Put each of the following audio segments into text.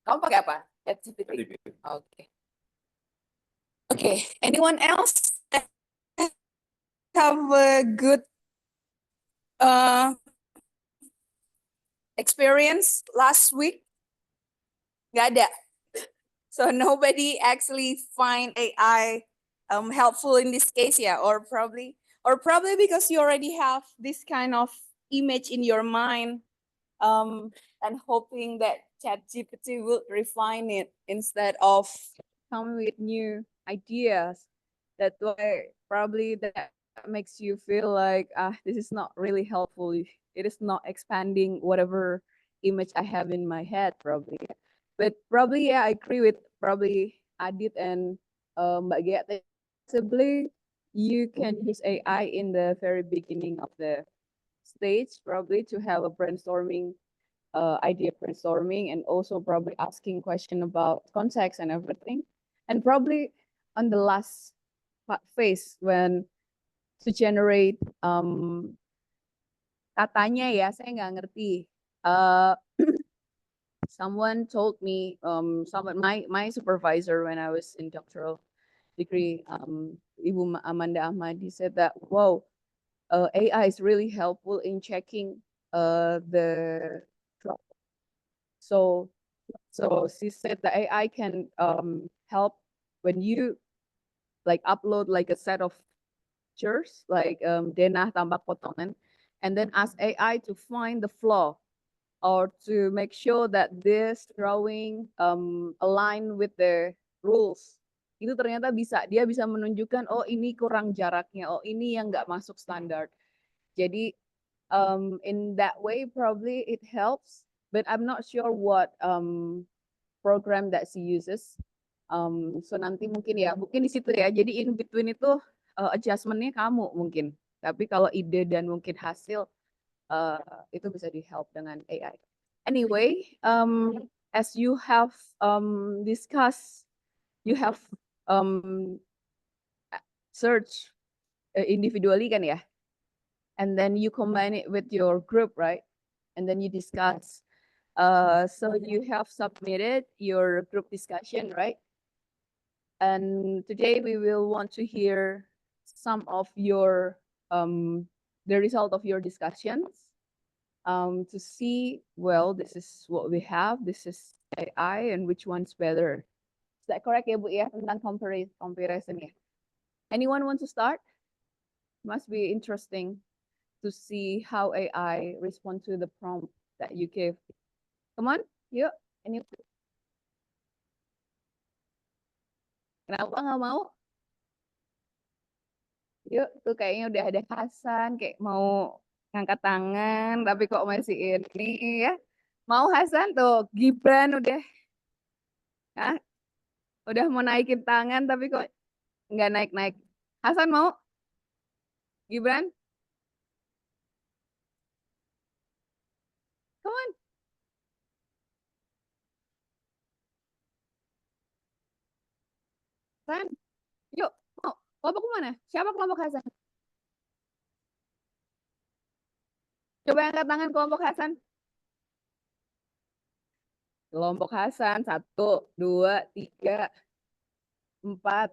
Kamu pakai apa? ChatGPT. Oke. Oke. Anyone else have a good experience last week? Gak ada. So nobody actually find AI helpful in this case, yeah, or probably because you already have this kind of image in your mind, and hoping that ChatGPT will refine it instead of coming with new ideas. That's why probably that makes you feel like this is not really helpful. It is not expanding whatever image I have in my head, probably. But probably, yeah, I agree with probably Adit and Mbak Gia. Possibly, you can use AI in the very beginning of the stage, probably to have a brainstorming, idea brainstorming, and also probably asking question about context and everything. And probably on the last phase when to generate katanya ya, saya nggak ngerti. Someone told me, my supervisor when I was in doctoral degree, Ibu Amanda Ahmadi said that, wow, AI is really helpful in checking the drop. So she said the AI can help when you like upload like a set of pictures, like denah tambah potongan, and then ask AI to find the flaw or to make sure that this drawing align with the rules. Itu ternyata dia bisa menunjukkan, oh ini kurang jaraknya, oh ini yang nggak masuk standar. Jadi in that way probably it helps, but I'm not sure what program that she uses. So nanti mungkin di situ ya. Jadi in between itu adjustmentnya kamu mungkin. Tapi kalau ide dan mungkin hasil itu bisa di help dengan AI. Anyway, as you have discussed, you have search individually kan ya, and then you combine it with your group, right? And then you discuss. So you have submitted your group discussion, right? And today we will want to hear some of your the result of your discussions, to see, well, this is what we have, this is AI, and which one's better. Is that correct, ya Bu ya, tentang comparison ya? Anyone want to start? Must be interesting to see how AI respond to the prompt that you give. Come on, yuk. Kenapa nggak mau? Yuk, tuh kayaknya udah ada Hasan, kayak mau ngangkat tangan, tapi kok masih ini ya. Mau Hasan tuh, Gibran udah, ah, udah mau naikin tangan, tapi kok nggak naik-naik. Hasan mau? Gibran? Come on. Hasan, yuk, mau. Kelompok mana? Siapa kelompok Hasan? Coba angkat tangan kelompok Hasan. Kelompok Hasan, 1, 2, 3, 4,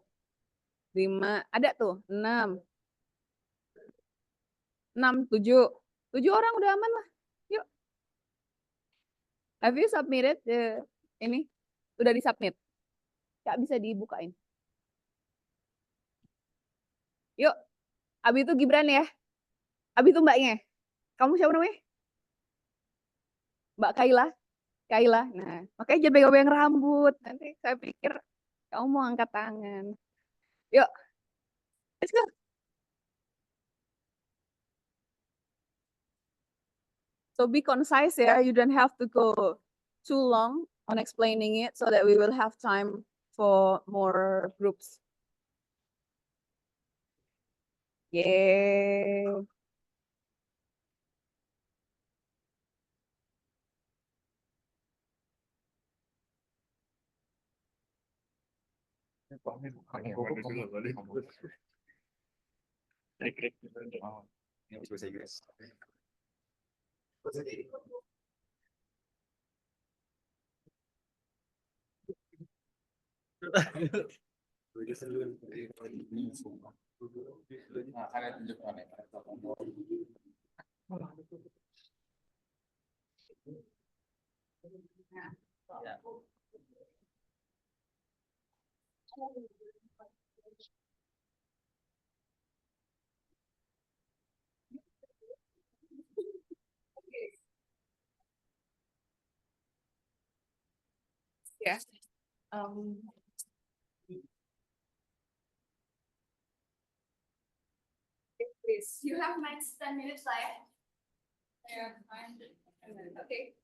5, ada tuh, 6, 7. 7 orang udah aman lah. Yuk. Have you submitted ini? Udah disubmit? Gak bisa dibukain. Yuk. Abi itu Gibran ya. Abi itu mbaknya. Kamu siapa namanya? Mbak Kaila. Kaila. Nah, makanya jangan pegang-pegang rambut. Nanti saya pikir kamu mau angkat tangan. Yuk. Let's go. So be concise ya. You don't have to go too long on explaining it so that we will have time for more groups. Yeah. Yeah. Um, please. You have max 10 minutes left. Yeah, fine. Okay.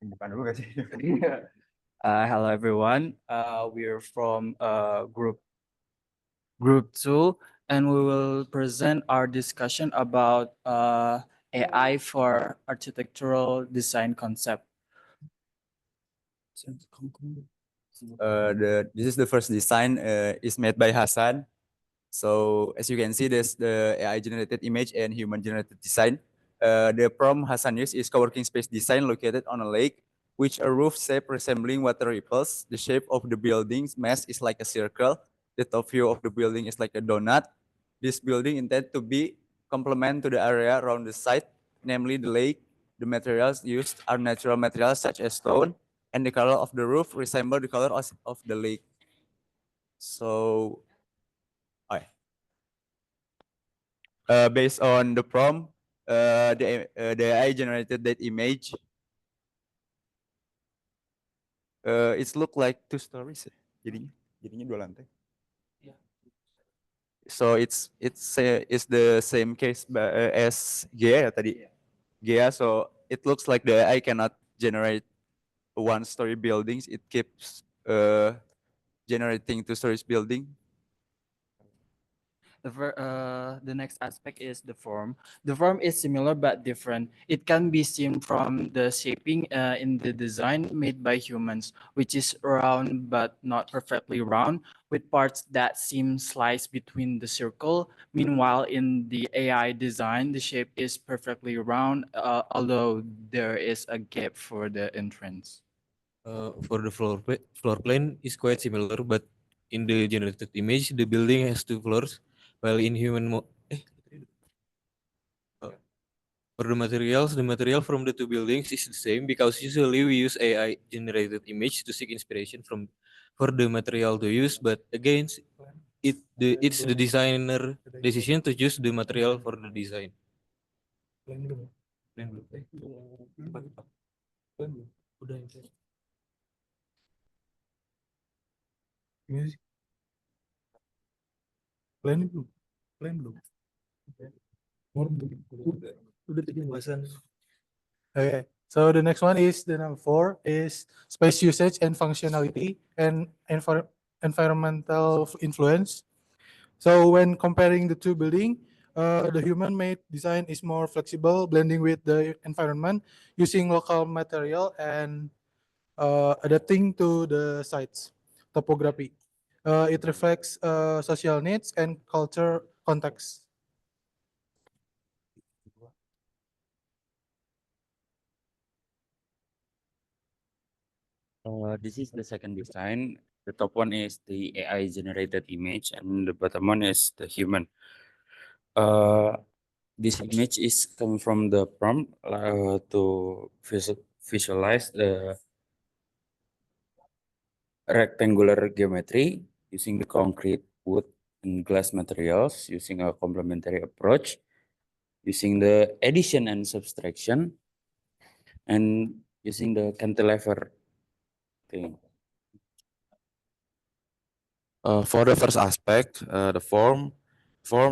Bukan dulu gak sih? Hello everyone. We are from group 2 and we will present our discussion about AI for architectural design concept. This is the first design is made by Hassan. So as you can see, there's the AI generated image and human generated design. The prompt Hassan used is coworking space design located on a lake, which a roof shape resembling water ripples. The shape of the building's mass is like a circle. The top view of the building is like a donut. This building intended to be complement to the area around the site, namely the lake. The materials used are natural materials such as stone, and the color of the roof resemble the color of the lake. So, based on the prompt, the AI generated that image. It's look like 2 stories. Jadinya 2 lantai. So it's the same case as Gea tadi. Gea, so it looks like the AI cannot generate 1-story buildings. It keeps generating 2 stories building. The next aspect is the form. The form is similar but different. It can be seen from the shaping in the design made by humans, which is round but not perfectly round, with parts that seem sliced between the circle. Meanwhile, in the AI design, the shape is perfectly round, although there is a gap for the entrance. For the floor plan is quite similar, but in the generated image, the building has 2 floors, while in for the material from the 2 buildings is the same because usually we use AI generated image to seek inspiration for the material to use, but again, it's the designer decision to choose the material for the design. Plan belum? Udah ya. Music. Plan belum? Plan belum? Udah tadi pembahasan. Okay, so the next one is the number 4 is space usage and functionality and environmental influence. So when comparing the 2 building, the human-made design is more flexible, blending with the environment, using local material and adapting to the site's topography. It reflects social needs and culture context. This is the second design. The top one is the AI generated image, and the bottom one is the human. This image is coming from the prompt to visualize the rectangular geometry using the concrete, wood, and glass materials, using a complementary approach, using the addition and subtraction, and using the cantilever thing. For the first aspect, the form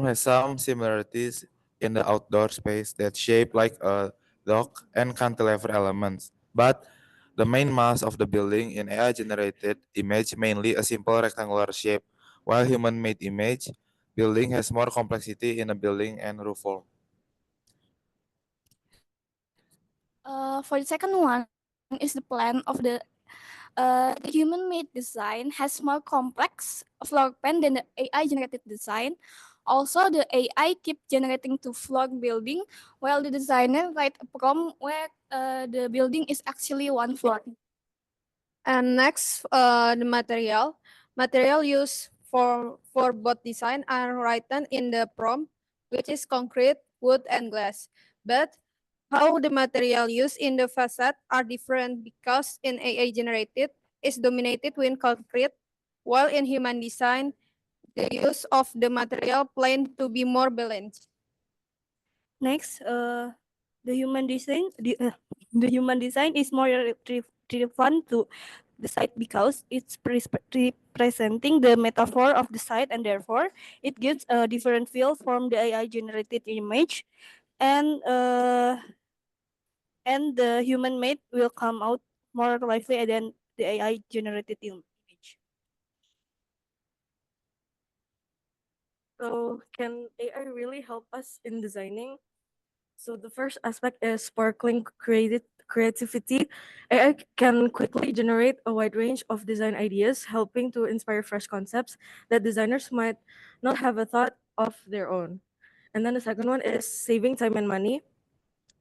has some similarities in the outdoor space that shape like a dock and cantilever elements. But the main mass of the building in AI-generated image mainly a simple rectangular shape, while human-made image building has more complexity in the building and roof form. For the second one is the plan of the human-made design has more complex floor plan than the AI-generated design. Also, the AI keep generating to floor building, while the designer write a prompt where the building is actually one floor. And next, the material. Material used for both design are written in the prompt, which is concrete, wood, and glass. But how the material used in the facade are different because in AI generated is dominated with concrete, while in human design, the use of the material planned to be more balanced. Next, the human design, the human design is more relevant to the site because it's representing the metaphor of the site, and therefore it gives a different feel from the AI generated image, and the human made will come out more lively than the AI generated image. So can AI really help us in designing? So the first aspect is sparkling creativity. AI can quickly generate a wide range of design ideas, helping to inspire fresh concepts that designers might not have a thought of their own. And then the second one is saving time and money.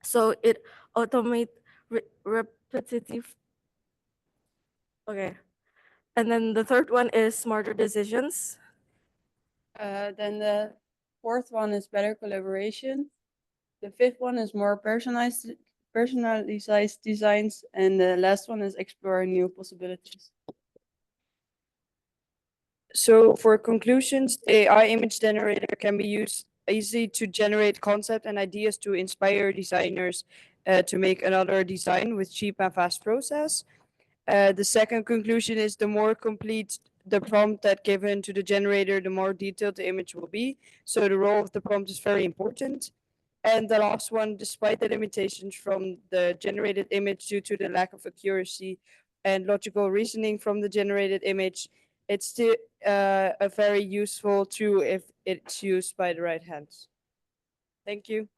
So it automate repetitive. Okay. And then the third one is smarter decisions. Then the fourth one is better collaboration. The fifth one is more personalized designs, and the last one is exploring new possibilities. So for conclusions, the AI image generator can be used easily to generate concept and ideas to inspire designers to make another design with cheap and fast process. The second conclusion is the more complete the prompt that given to the generator, the more detailed the image will be. So the role of the prompt is very important. And the last one, despite the limitations from the generated image due to the lack of accuracy and logical reasoning from the generated image, it's still a very useful tool if it's used by the right hands. Thank you.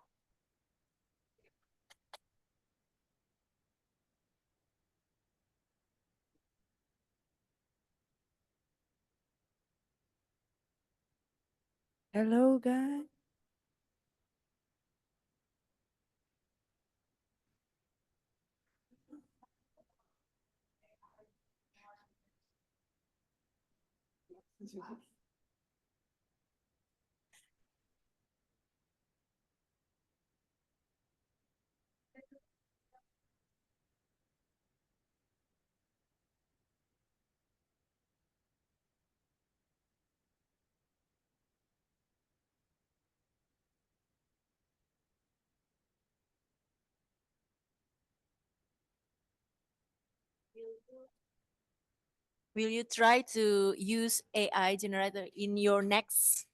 Hello, guys. Will you try to use AI generator in your next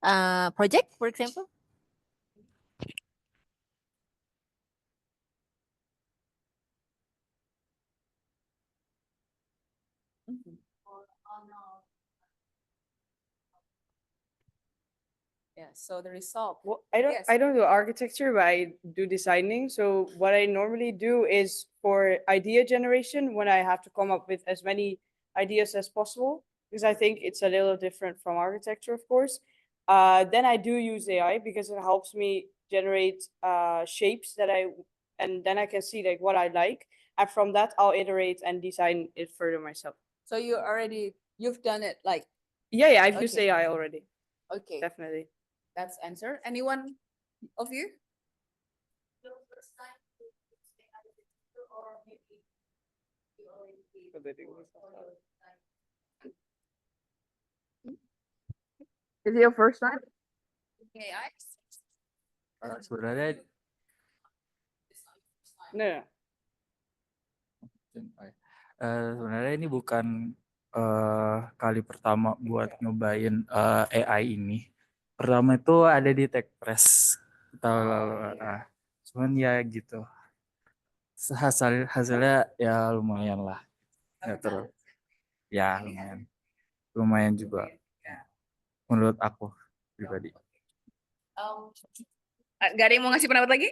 project, for example? Yeah, so the result. Well, I Yes. don't do architecture, but I do designing. So what I normally do is for idea generation when I have to come up with as many ideas as possible, because I think it's a little different from architecture, of course. Then I do use AI because it helps me generate shapes and then I can see like what I like. And from that I'll iterate and design it further myself. So you've done it like, Yeah, I've used Okay. AI already. okay, Definitely. that's answer. Anyone of you? Is it your first time? AI? Sebenarnya No. sebenarnya ini bukan kali pertama buat nyobain AI ini. Pertama itu ada di TechPress tahun lalu. Cuman ya gitu. Hasilnya ya lumayan lah. Ya terus. Ya lumayan. Lumayan juga. Menurut aku pribadi. Gak ada yang mau ngasih pendapat lagi?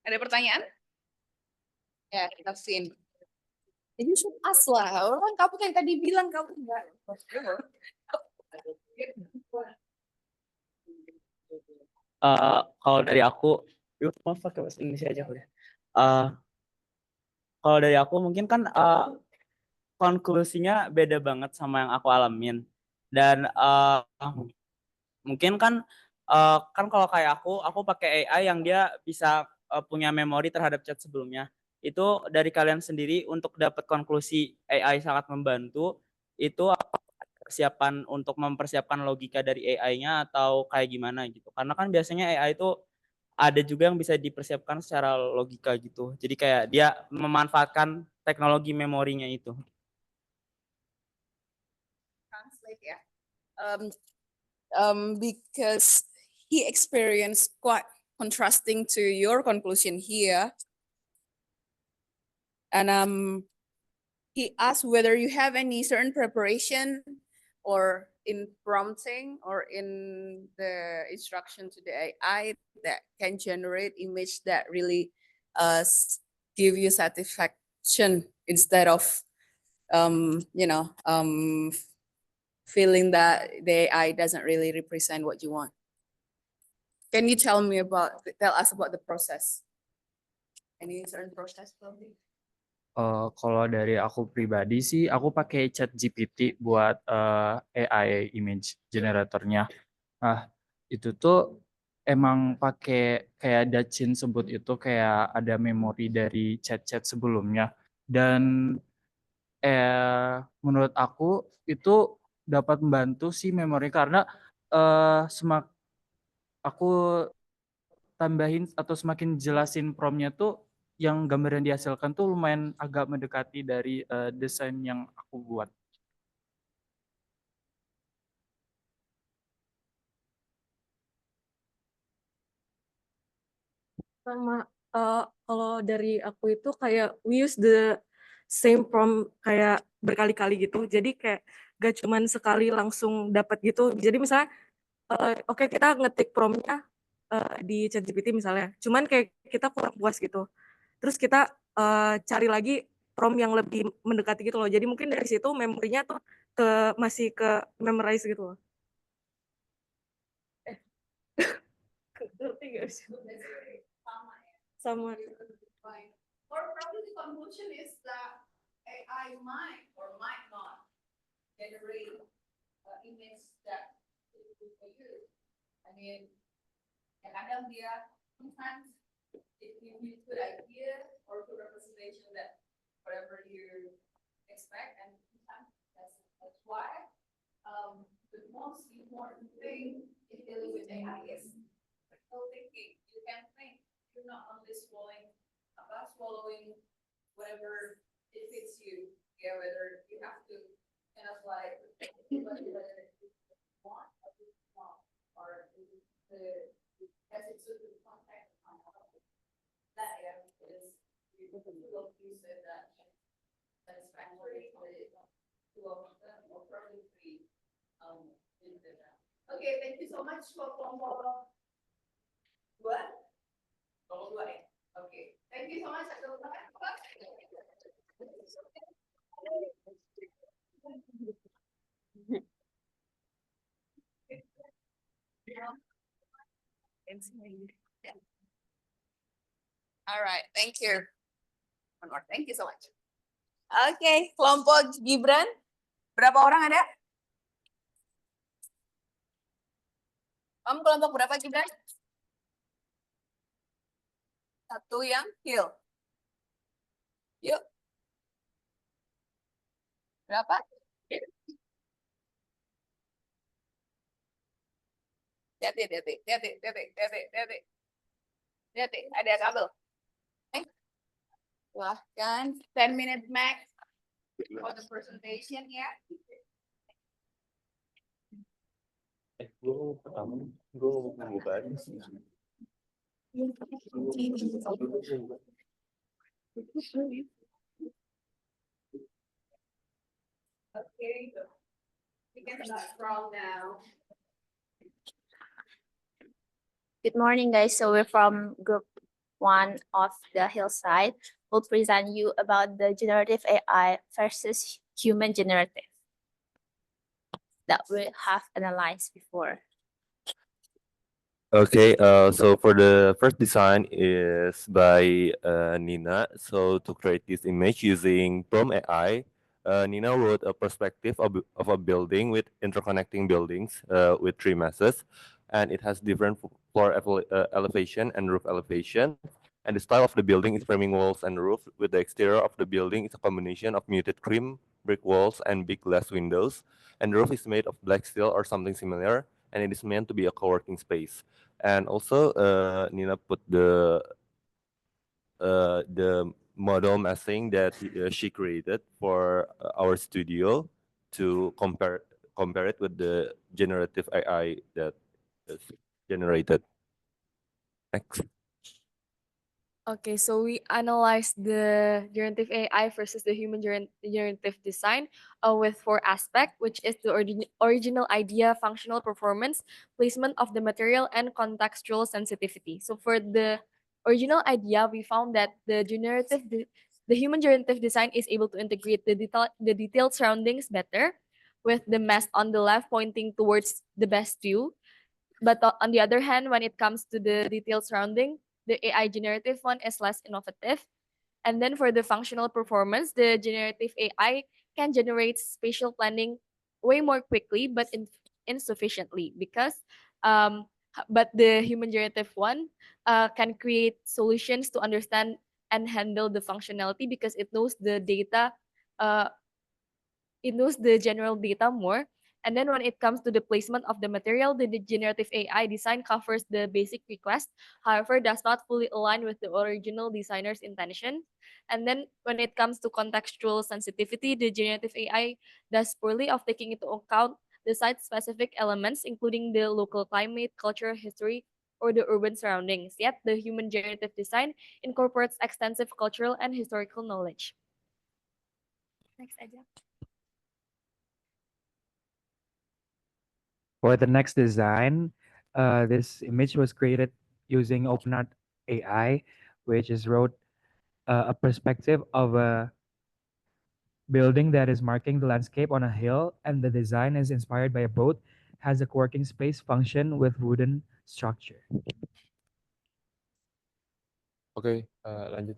Ada pertanyaan? Ya, kita scene. You should ask lah. Orang kamu yang tadi bilang kamu enggak. Kalau dari aku, yuk maaf pakai bahasa Indonesia aja boleh. Kalau dari aku mungkin kan konklusinya beda banget sama yang aku alamin. Dan mungkin kan kan kalau kayak aku pakai AI yang dia bisa punya memori terhadap chat sebelumnya. Itu dari kalian sendiri untuk dapat konklusi AI sangat membantu. Itu persiapan untuk mempersiapkan logika dari AI-nya atau kayak gimana gitu. Karena kan biasanya AI itu ada juga yang bisa dipersiapkan secara logika gitu. Jadi kayak dia memanfaatkan teknologi memorinya itu. Translate ya. Because he experienced quite contrasting to your conclusion here. And he asked whether you have any certain preparation or in prompting or in the instruction to the AI that can generate image that really give you satisfaction instead of feeling that the AI doesn't really represent what you want. Can you tell us about the process? Any certain process, probably? Kalau dari aku pribadi sih, aku pakai ChatGPT buat AI image generatornya. Nah, itu tuh emang pakai kayak Dacin sebut itu kayak ada memori dari chat-chat sebelumnya. Dan menurut aku itu dapat membantu sih memori karena semak aku tambahin atau semakin jelasin promnya tuh yang gambar yang dihasilkan tuh lumayan agak mendekati dari desain yang aku buat. Sama kalau dari aku itu kayak we use the same prompt kayak berkali-kali gitu. Jadi kayak gak cuman sekali langsung dapat gitu. Jadi misalnya oke kita ngetik promptnya di ChatGPT misalnya. Cuman kayak kita kurang puas gitu. Terus kita cari lagi prompt yang lebih mendekati gitu loh. Jadi mungkin dari situ memorinya tuh masih ke memorize gitu loh. Ngerti gak sih? Sama. Or probably the conclusion is that AI might or might not generate image that is good for you. I mean, kadang dia sometimes it gives you good idea or good representation that whatever you expect, and sometimes that's why the most important thing in dealing with AI is critical thinking. You can think. You're not only swallowing whatever it fits you. Yeah, whether you have to kind of like whether you want or you want, or as it suits the context. That is you said that satisfactory for two of them or probably three. Okay, thank you so much for what? Okay, thank you so much. All right, thank you. One more, thank you so much. Okay, kelompok Gibran, berapa orang ada? Kamu kelompok berapa Gibran? Satu yang Hill. Yuk. Berapa? Hati, ada kabel. Silahkan 10 minutes max for the presentation ya. Gue mau bahas. Okay, we can start from now. Good morning, guys. So we're from group 1 of the Hillside. We'll present you about the generative AI versus human generative that we have analyzed before. Okay, so for the first design is by Nina. So to create this image using Prom AI, Nina wrote a perspective of a building with interconnecting buildings with three masses, and it has different floor elevation and roof elevation. And the style of the building is framing walls and roof, with the exterior of the building is a combination of muted cream brick walls and big glass windows. And the roof is made of black steel or something similar, and it is meant to be a co-working space. And also, Nina put the model massing that she created for our studio to compare it with the generative AI that is generated. Next. Okay, so we analyzed the generative AI versus the human generative design with four aspects, which is the original idea, functional performance, placement of the material, and contextual sensitivity. So for the original idea, we found that the human generative design is able to integrate the detailed surroundings better, with the mask on the left pointing towards the best view. But on the other hand, when it comes to the detailed surrounding, the AI generative one is less innovative. And then for the functional performance, the generative AI can generate spatial planning way more quickly, but insufficiently because but the human generative one can create solutions to understand and handle the functionality because it knows the data, uh, it knows the general data more. And then when it comes to the placement of the material, the generative AI design covers the basic request, however, does not fully align with the original designer's intention. And then when it comes to contextual sensitivity, the generative AI does poorly of taking into account the site-specific elements, including the local climate, culture, history, or the urban surroundings. Yet, the human generative design incorporates extensive cultural and historical knowledge. Next aja. For the next design, this image was created using OpenArt AI, which is wrote a perspective of a building that is marking the landscape on a hill, and the design is inspired by a boat, has a co-working space function with wooden structure. Oke, lanjut.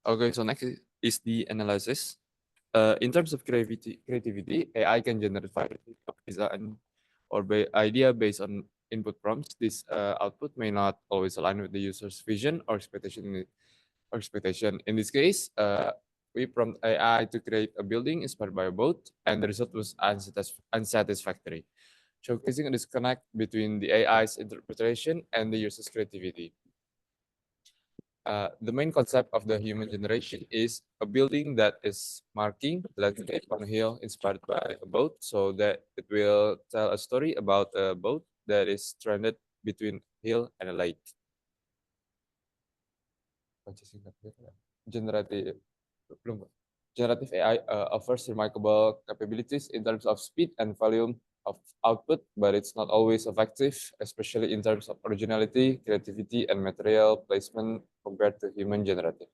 Okay, so next is the analysis. In terms of creativity, AI can generate variety of design or idea based on input prompts. This output may not always align with the user's vision or expectation. In this case, we prompt AI to create a building inspired by a boat, and the result was unsatisfactory, showcasing a disconnect between the AI's interpretation and the user's creativity. The main concept of the human generation is a building that is marking landscape on a hill inspired by a boat, so that it will tell a story about a boat that is stranded between hill and a lake. Generative AI offers remarkable capabilities in terms of speed and volume of output, but it's not always effective, especially in terms of originality, creativity, and material placement compared to human generative.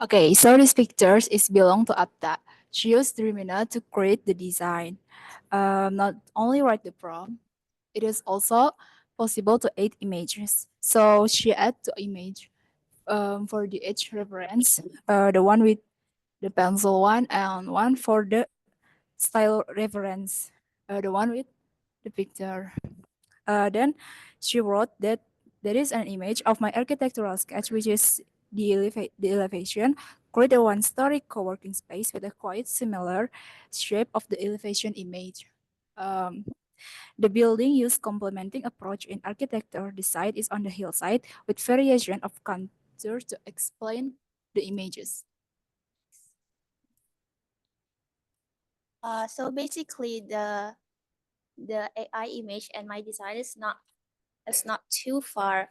Okay, so this pictures is belong to Apta. She used Dreamina to create the design. Not only write the prompt, it is also possible to add images. So she add the image for the edge reference, the one with the pencil one, and one for the style reference, the one with the picture. Then she wrote that there is an image of my architectural sketch, which is the elevation. Create a one-story co-working space with a quite similar shape of the elevation image. The building used complementing approach in architecture. The site is on the hillside with variation of contour to explain the images. So basically, the AI image and my design is not too far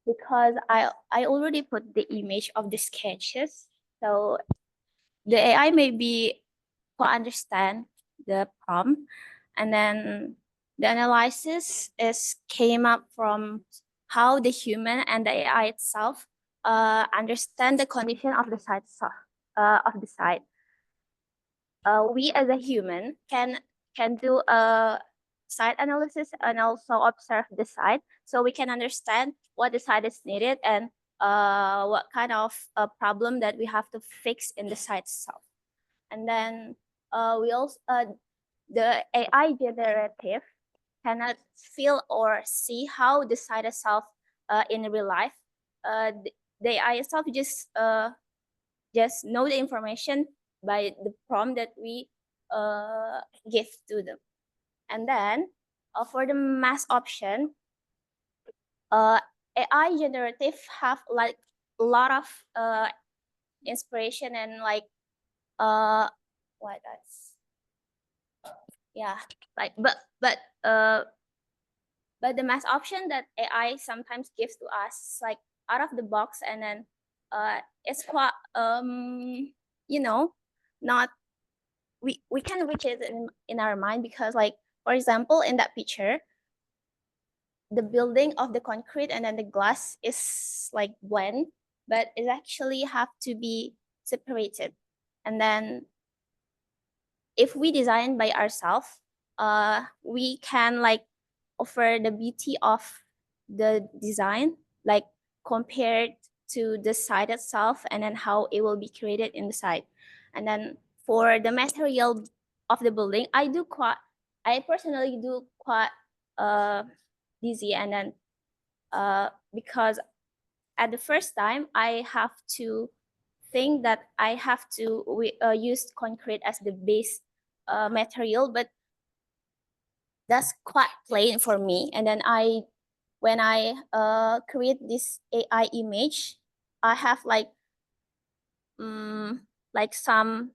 because I already put the image of the sketches. So the AI maybe will understand the prompt, and then the analysis came up from how the human and the AI itself understand the condition of the site of the site. We as a human can do a site analysis and also observe the site, so we can understand what the site is needed and what kind of problem that we have to fix in the site itself. And then we also the AI generative cannot feel or see how the site itself in real life. The AI itself just know the information by the prompt that we give to them. And then for the math option, AI generative have like a lot of inspiration and like what that's yeah, like but the math option that AI sometimes gives to us like out of the box, and then it's quite you know, not we can reach it in our mind, because like for example in that picture, the building of the concrete and then the glass is like blend, but it actually have to be separated. And then if we design by ourselves, we can like offer the beauty of the design, like compared to the site itself, and then how it will be created in the site. And then for the material of the building, I personally do quite busy, and then because at the first time I have to think that I have to use concrete as the base material, but that's quite plain for me. And then when I create this AI image, I have like some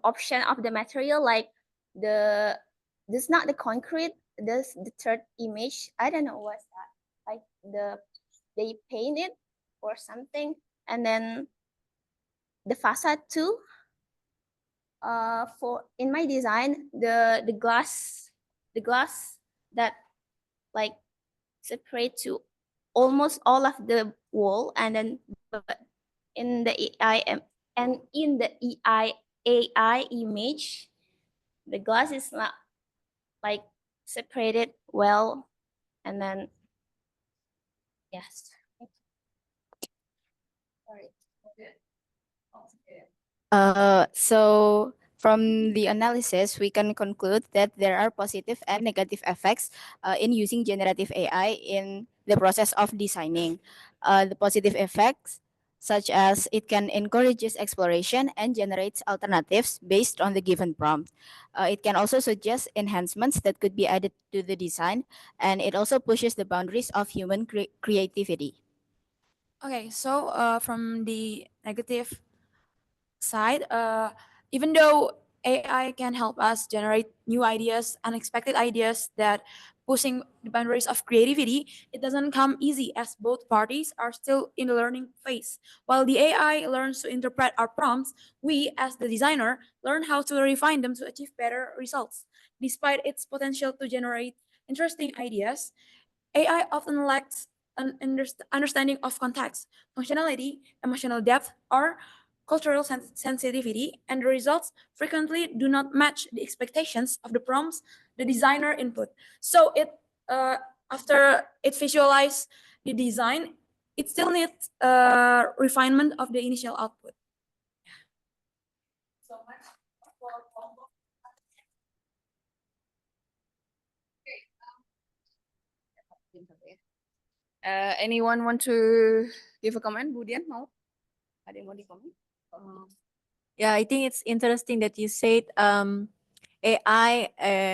option of the material, like this not the concrete, this the third image, I don't know what's that, like they paint it or something. And then the facade too, for in my design, the glass that like separate to almost all of the wall, and then in the AI image, the glass is not like separated well. And then yes. Sorry. So from the analysis, we can conclude that there are positive and negative effects in using generative AI in the process of designing. The positive effects, such as it can encourages exploration and generates alternatives based on the given prompt. It can also suggest enhancements that could be added to the design, and it also pushes the boundaries of human creativity. Okay, so from the negative side, even though AI can help us generate new ideas, unexpected ideas that pushing the boundaries of creativity, it doesn't come easy, as both parties are still in the learning phase. While the AI learns to interpret our prompts, we as the designer learn how to refine them to achieve better results. Despite its potential to generate interesting ideas, AI often lacks an understanding of context, functionality, emotional depth, or cultural sensitivity, and the results frequently do not match the expectations of the prompts the designer input. So after it visualize the design, it still needs refinement of the initial output. Anyone want to give a comment? Budian mau? Ada yang mau di-comment? Yeah, I think it's interesting that you said AI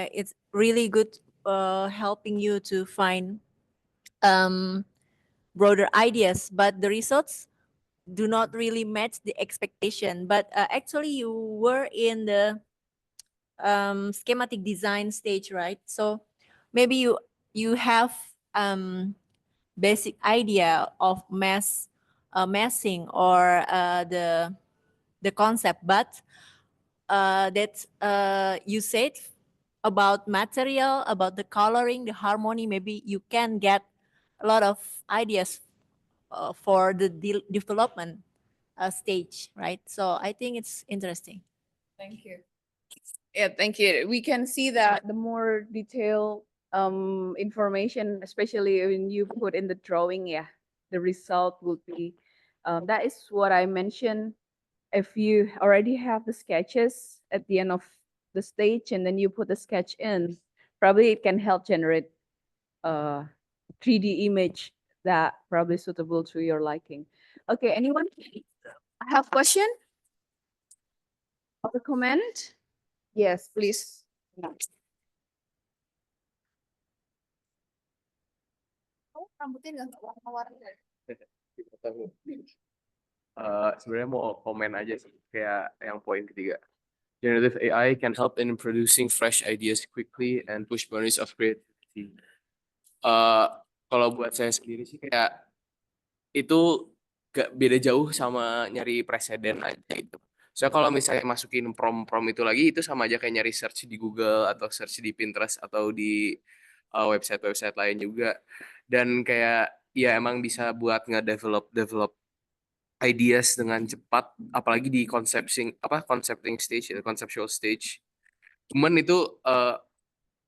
it's really good helping you to find broader ideas, but the results do not really match the expectation. But actually, you were in the schematic design stage, right? So maybe you have basic idea of massing or the concept, but that you said about material, about the coloring, the harmony, maybe you can get a lot of ideas for the development. stage, right? So I think it's interesting. Thank you. Yeah, thank you. We can see that the more detailed information, especially when you put in the drawing, yeah, the result will be that is what I mentioned. If you already have the sketches at the end of the stage and then you put the sketch in, probably it can help generate a 3D image that probably suitable to your liking. Okay, anyone have question or comment? Yes, please. Sebenarnya mau komen aja sih kayak yang poin ketiga. Generative AI can help in producing fresh ideas quickly and push boundaries of creativity. Kalau buat saya sendiri sih kayak itu gak beda jauh sama nyari preseden aja gitu. Soalnya kalau misalnya masukin prom itu lagi itu sama aja kayak nyari search di Google atau search di Pinterest atau di website-website lain juga. Dan kayak ya emang bisa buat develop ideas dengan cepat apalagi di concepting stage conceptual stage. Cuman itu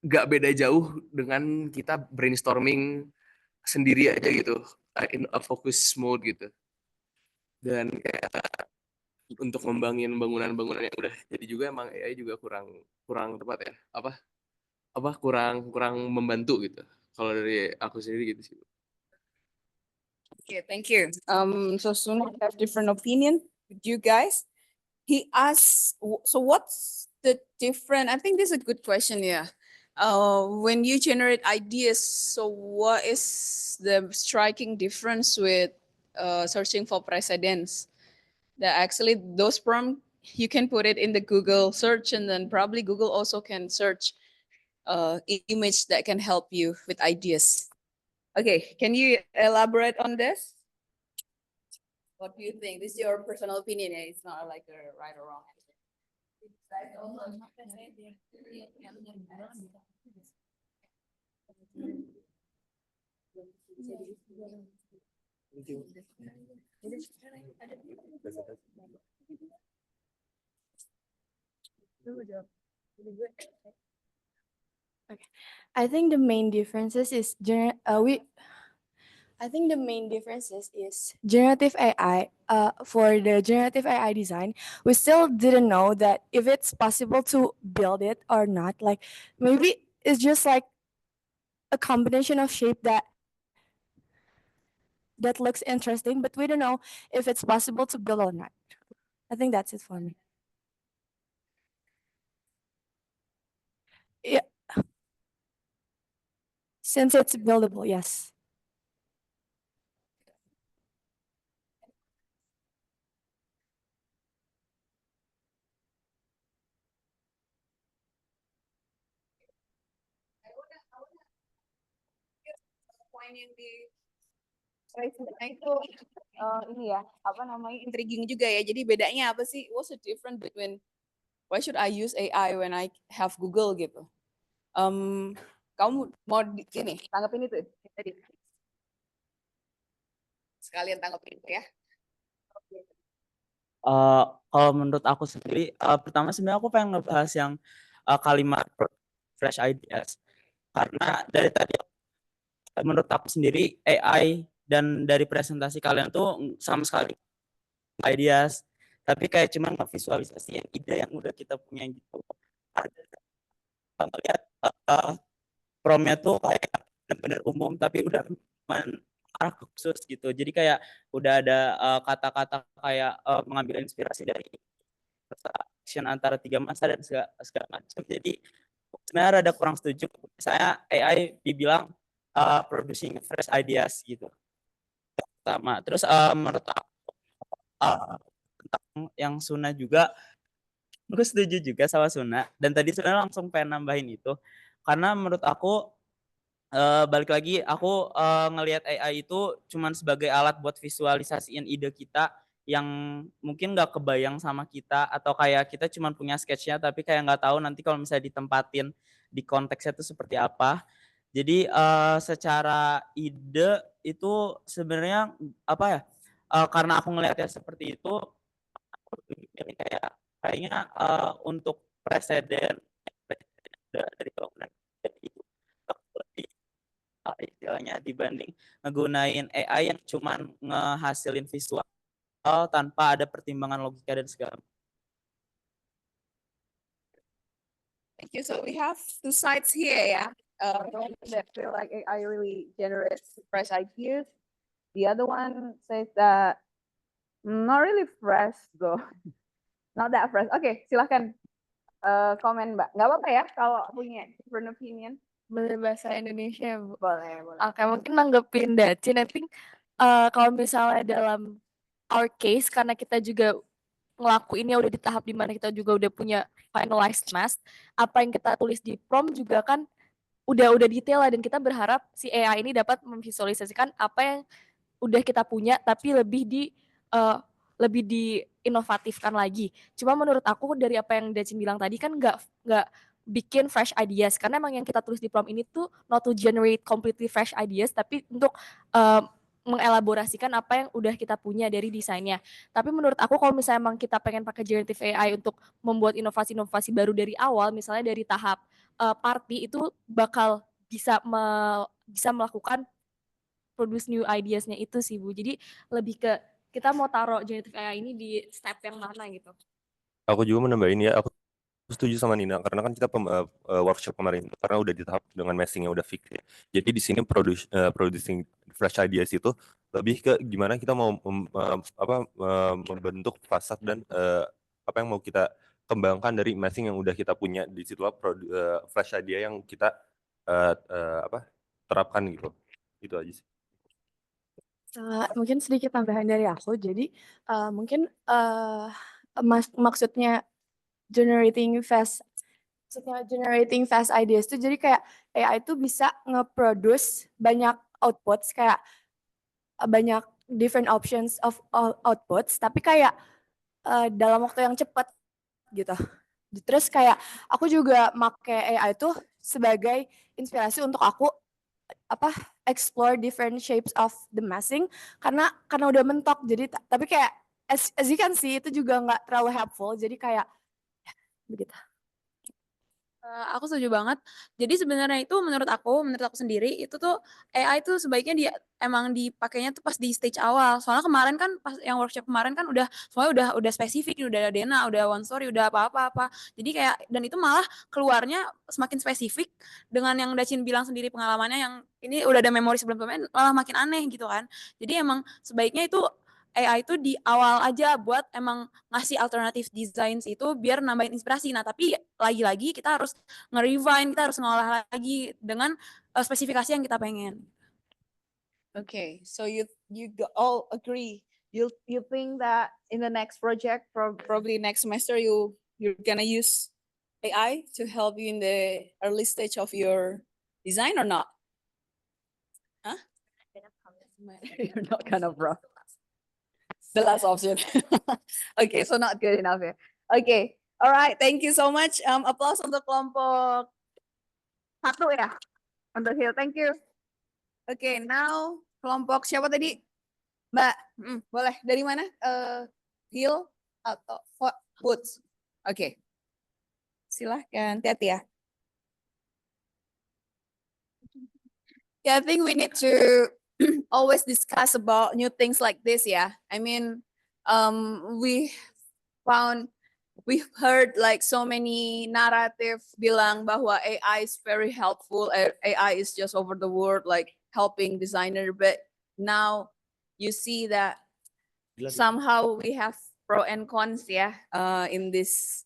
gak beda jauh dengan kita brainstorming sendiri aja gitu in a focus mode gitu. Dan kayak untuk ngembangin bangunan-bangunan yang udah jadi juga emang AI juga kurang tepat ya. Kurang membantu gitu. Kalau dari aku sendiri gitu sih. Okay, thank you. So soon I have different opinion with you guys. He asked, so what's the different? I think this is a good question. Yeah. When you generate ideas, so what is the striking difference with searching for precedents? That actually those prompts you can put it in the Google search, and then probably Google also can search image that can help you with ideas. Okay, can you elaborate on this? What do you think? This is your personal opinion. Yeah? It's not like a right or wrong answer. Okay. I think the main differences is I think the main differences is generative AI. For the generative AI design, we still didn't know that if it's possible to build it or not. Like maybe it's just like a combination of shape that looks interesting, but we don't know if it's possible to build or not. I think that's it for me. Yeah. Since it's buildable, yes. Poin yang di itu ini ya apa namanya intriguing juga ya. Jadi bedanya apa sih? What's the difference between why should I use AI when I have Google gitu? Kamu mau ini tanggapin itu tadi? Sekalian tanggapin itu ya. Kalau menurut aku sendiri, pertama sebenarnya aku pengen ngebahas yang kalimat fresh ideas. Karena dari tadi menurut aku sendiri AI dan dari presentasi kalian tuh sama sekali ideas, tapi kayak cuman ngevisualisasiin ide yang udah kita punya gitu. Ngeliat promnya tuh kayak benar-benar umum tapi udah arah khusus gitu. Jadi kayak udah ada kata-kata kayak mengambil inspirasi dari action antara 3 masa dan segala macam. Jadi sebenarnya ada kurang setuju. Saya AI dibilang producing fresh ideas gitu. Pertama, terus menurut aku tentang yang Suna juga, aku setuju juga sama Suna. Dan tadi Suna langsung pengen nambahin itu, karena menurut aku balik lagi aku ngelihat AI itu cuman sebagai alat buat visualisasiin ide kita yang mungkin nggak kebayang sama kita, atau kayak kita cuman punya sketchnya tapi kayak nggak tahu nanti kalau misalnya ditempatin di konteksnya itu seperti apa. Jadi secara ide itu sebenarnya apa ya, karena aku ngelihatnya seperti itu, aku lebih milih kayaknya untuk presiden dari bangunan itu lebih istilahnya dibanding ngegunain AI yang cuman ngehasilin visual tanpa ada pertimbangan logika dan segala. Thank you. So we have two sides here, yeah. One that feel like AI really generates fresh ideas. The other one says that not really fresh though, not that fresh. Oke, silahkan komen Mbak. Nggak apa-apa ya kalau punya different opinion. Boleh bahasa Indonesia, Bu? Boleh, boleh. Oke, mungkin nanggepin Dacin, I think kalau misalnya dalam our case, karena kita juga ngelakuinnya udah di tahap dimana kita juga udah punya finalized mask, apa yang kita tulis di prompt juga kan udah detail lah, dan kita berharap si AI ini dapat memvisualisasikan apa yang udah kita punya tapi lebih di inovatifkan lagi. Cuma menurut aku dari apa yang Dacin bilang tadi kan nggak bikin fresh ideas, karena emang yang kita tulis di prompt ini tuh not to generate completely fresh ideas, tapi untuk mengelaborasikan apa yang udah kita punya dari desainnya. Tapi menurut aku kalau misalnya emang kita pengen pakai generative AI untuk membuat inovasi-inovasi baru dari awal, misalnya dari tahap party, itu bakal bisa melakukan produce new ideas-nya itu sih, Bu. Jadi lebih ke kita mau taruh generative AI ini di step yang mana gitu. Aku juga menambahin ya, aku setuju sama Nina karena kan kita workshop kemarin karena udah di tahap dengan massing yang udah fix ya. Jadi di sini producing fresh ideas itu lebih ke gimana kita mau membentuk fasad dan apa yang mau kita kembangkan dari massing yang udah kita punya. Di situlah fresh idea yang kita terapkan gitu. Itu aja sih. Mungkin sedikit tambahan dari aku. Jadi mungkin maksudnya generating fast ideas itu jadi kayak AI itu bisa nge-produce banyak outputs, kayak banyak different options of outputs, tapi kayak dalam waktu yang cepat gitu. Terus kayak aku juga make AI itu sebagai inspirasi untuk aku explore different shapes of the massing, karena udah mentok. Jadi tapi kayak as you can see itu juga nggak terlalu helpful, jadi kayak begitu. Aku setuju banget. Jadi sebenarnya itu menurut aku sendiri itu tuh AI tuh sebaiknya emang dipakainya tuh pas di stage awal. Soalnya kemarin kan pas yang workshop kemarin kan semuanya udah spesifik, udah Dena, udah one story, udah apa-apa. Jadi kayak dan itu malah keluarnya semakin spesifik dengan yang Dacin bilang sendiri pengalamannya yang ini udah ada memori sebelum-sebelumnya malah makin aneh gitu kan. Jadi emang sebaiknya itu AI itu di awal aja buat emang ngasih alternatif designs itu biar nambahin inspirasi. Nah, tapi lagi-lagi kita harus nge-refine, kita harus ngolah lagi dengan spesifikasi yang kita pengen. Okay, so you all agree. You think that in the next project, probably next semester, you're gonna use AI to help you in the early stage of your design or not? Huh? You're not gonna, bro. The last option. Okay, so not good enough ya. Okay, alright. Thank you so much. Applause untuk kelompok 1 ya, untuk Hill. Thank you. Okay, now kelompok siapa tadi? Mbak, boleh dari mana? Hill atau Woods? Okay. Silahkan, hati-hati ya. Yeah, I think we need to always discuss about new things like this, yeah. I mean, we've heard like so many narrative bilang bahwa AI is very helpful, AI is just over the world, like helping designer, but now you see that somehow we have pro and cons ya, in this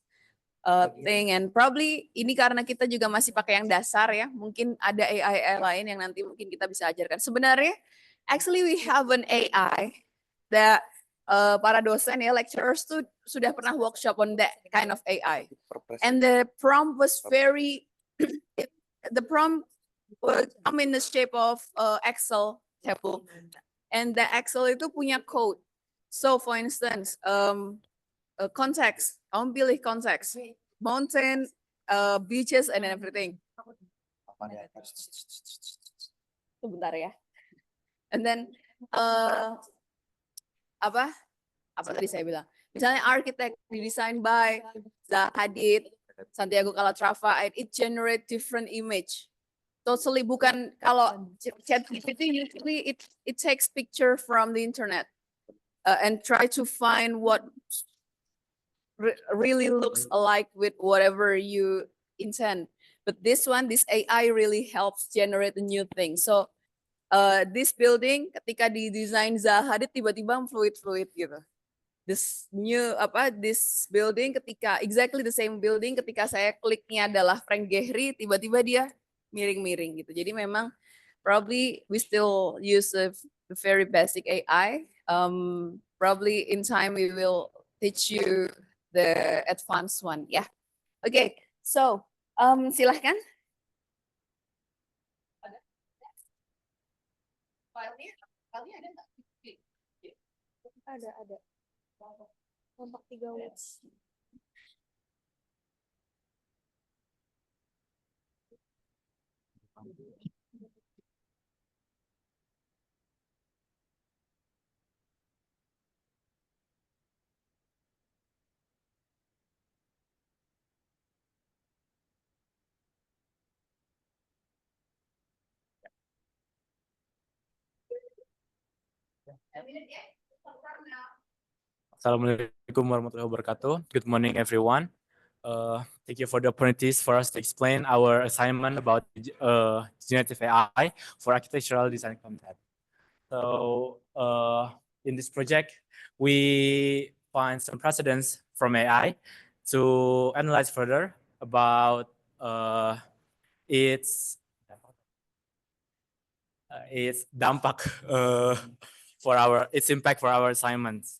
thing, and probably ini karena kita juga masih pakai yang dasar ya, mungkin ada AI lain yang nanti mungkin kita bisa ajarkan. Sebenarnya actually we have an AI that para dosen ya, lecturers tuh sudah pernah workshop on that kind of AI, and the prompt was very the prompt would come in the shape of Excel table, and the Excel itu punya code. So for instance, context, kamu pilih context, mountain, beaches, and everything. Sebentar ya. And then apa tadi saya bilang, misalnya arsitek didesain by Zaha Hadid, Santiago Calatrava, and it generate different image. Totally bukan kalau ChatGPT usually it takes picture from the internet and try to find what really looks alike with whatever you intend. But this AI really helps generate a new thing. So this building ketika didesain Zaha Hadid tiba-tiba fluid gitu. This building ketika exactly the same building ketika saya kliknya adalah Frank Gehry tiba-tiba dia miring-miring gitu. Jadi memang probably we still use the very basic AI. Probably in time we will teach you the advanced one. Yeah. Okay. So silahkan. Filenya ada nggak? Ada. Kelompok 3 watts. Assalamualaikum warahmatullahi wabarakatuh. Good morning, everyone. Thank you for the opportunities for us to explain our assignment about generative AI for architectural design content. So in this project, we find some precedents from AI to analyze further about its dampak its impact for our assignments.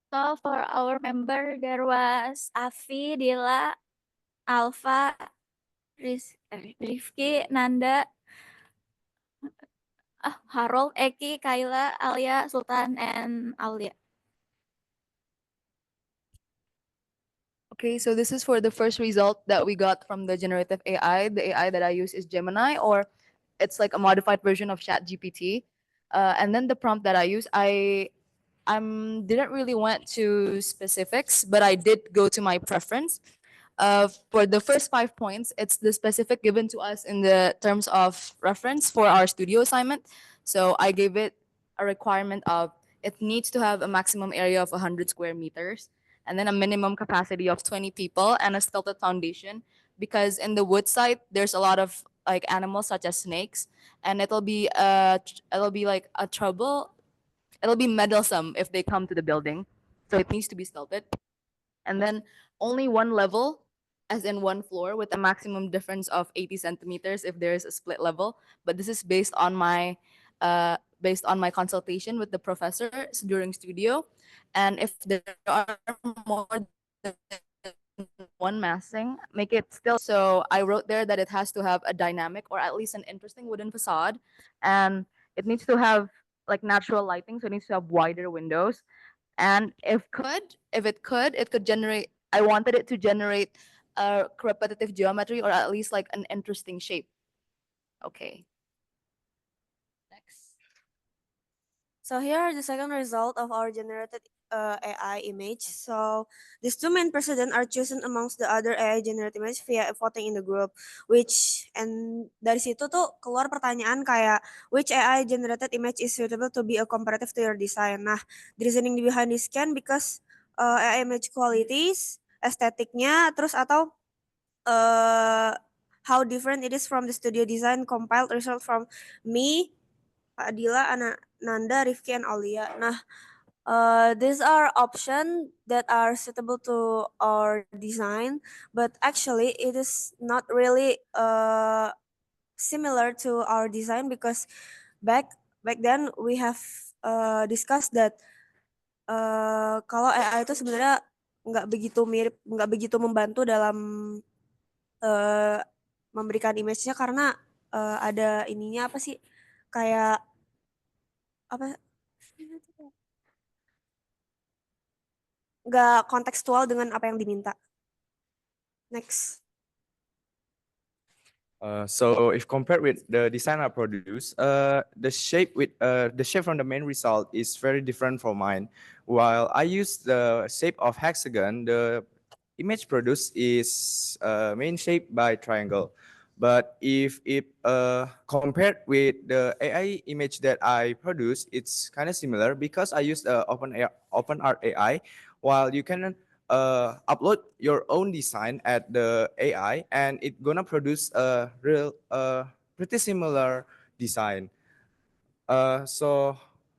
So for our member, there was Afi, Dila, Alfa, Rifki, Nanda, Harold, Eki, Kayla, Alia, Sultan, and Aulia. Okay, so this is for the first result that we got from the generative AI. The AI that I use is Gemini, or it's like a modified version of ChatGPT. And then the prompt that I use, I didn't really went to specifics, but I did go to my preference. For the first 5 points, it's the specific given to us in the terms of reference for our studio assignment. So I gave it a requirement of it needs to have a maximum area of 100 square meters, and then a minimum capacity of 20 people and a stilted foundation, because in the wood site there's a lot of like animals such as snakes, and it'll be like a trouble. It'll be meddlesome if they come to the building, so it needs to be stilted. And then only one level, as in one floor, with a maximum difference of 80 centimeters if there is a split level. But this is based on my consultation with the professor during studio. And if there are more than one massing, make it still. So I wrote there that it has to have a dynamic or at least an interesting wooden facade, and it needs to have like natural lighting, so it needs to have wider windows. And it could generate, I wanted it to generate a repetitive geometry or at least like an interesting shape. Okay. Next. So here are the second result of our generated AI image. So these 2 main precedents are chosen amongst the other AI generated image via voting in the group, and dari situ tuh keluar pertanyaan kayak which AI generated image is suitable to be a comparative to your design. Nah, the reasoning behind this can because AI image qualities, estetiknya, terus atau how different it is from the studio design compiled result from me, Adila, Nanda, Rifki, and Aulia. Nah, these are options that are suitable to our design, but actually it is not really similar to our design because back then we have discussed that kalau AI itu sebenarnya nggak begitu membantu dalam memberikan image-nya karena ada ininya apa sih kayak apa nggak kontekstual dengan apa yang diminta. Next. So if compared with the design I produce, the shape from the main result is very different from mine. While I use the shape of hexagon, the image produced is main shape by triangle. But if it compared with the AI image that I produce, it's kind of similar because I use OpenArt AI. While you can upload your own design at the AI, and it gonna produce a real pretty similar design. So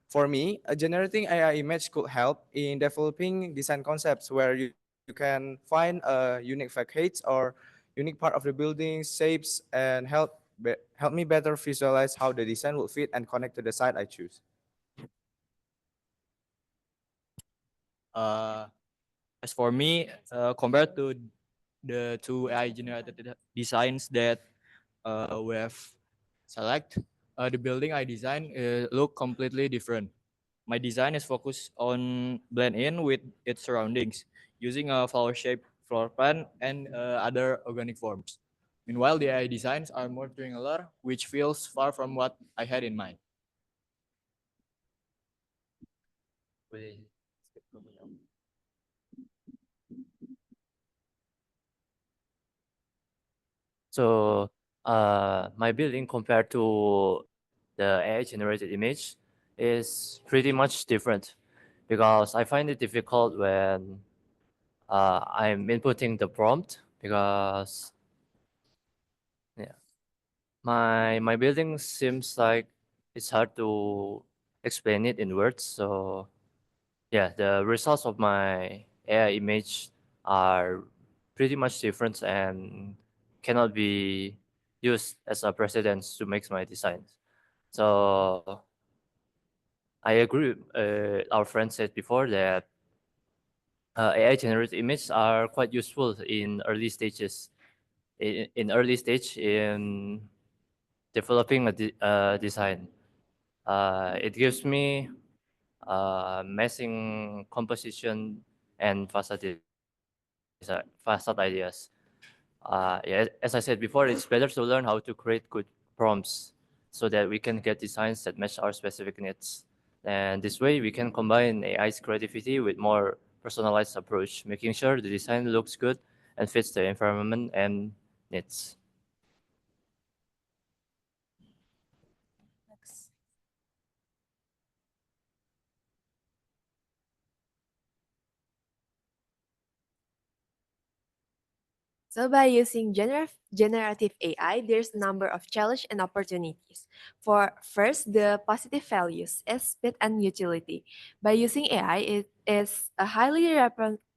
for me, generating AI image could help in developing design concepts where you can find unique facades or unique part of the building shapes and help me better visualize how the design will fit and connect to the site I choose. As for me, compared to the two AI generated designs that we have select, the building I design look completely different. My design is focused on blend in with its surroundings using a flower-shaped floor plan and other organic forms. Meanwhile, the AI designs are more triangular, which feels far from what I had in mind. So my building compared to the AI generated image is pretty much different because I find it difficult when I'm inputting the prompt because yeah, my building seems like it's hard to explain it in words. So yeah, the results of my AI image are pretty much different and cannot be used as a precedent to make my designs. So I agree. Our friend said before that AI generated images are quite useful in early stages. In early stage in developing a design, it gives me messing composition and facade ideas. Yeah, as I said before, it's better to learn how to create good prompts so that we can get designs that match our specific needs. And this way, we can combine AI's creativity with more personalized approach, making sure the design looks good and fits the environment and needs. So by using generative AI, there's a number of challenges and opportunities. For first, the positive values is speed and utility. By using AI, it is a highly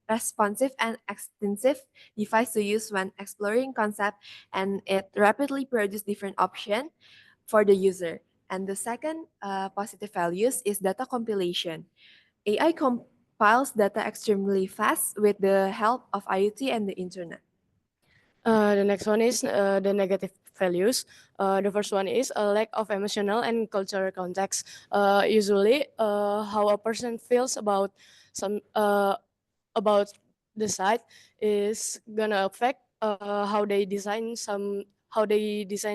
responsive and extensive device to use when exploring concept, and it rapidly produces different options for the user. And the second positive values is data compilation. AI compiles data extremely fast with the help of IoT and the internet. The next one is the negative values. The first one is a lack of emotional and cultural context. Usually, how a person feels about about the site is gonna affect how they design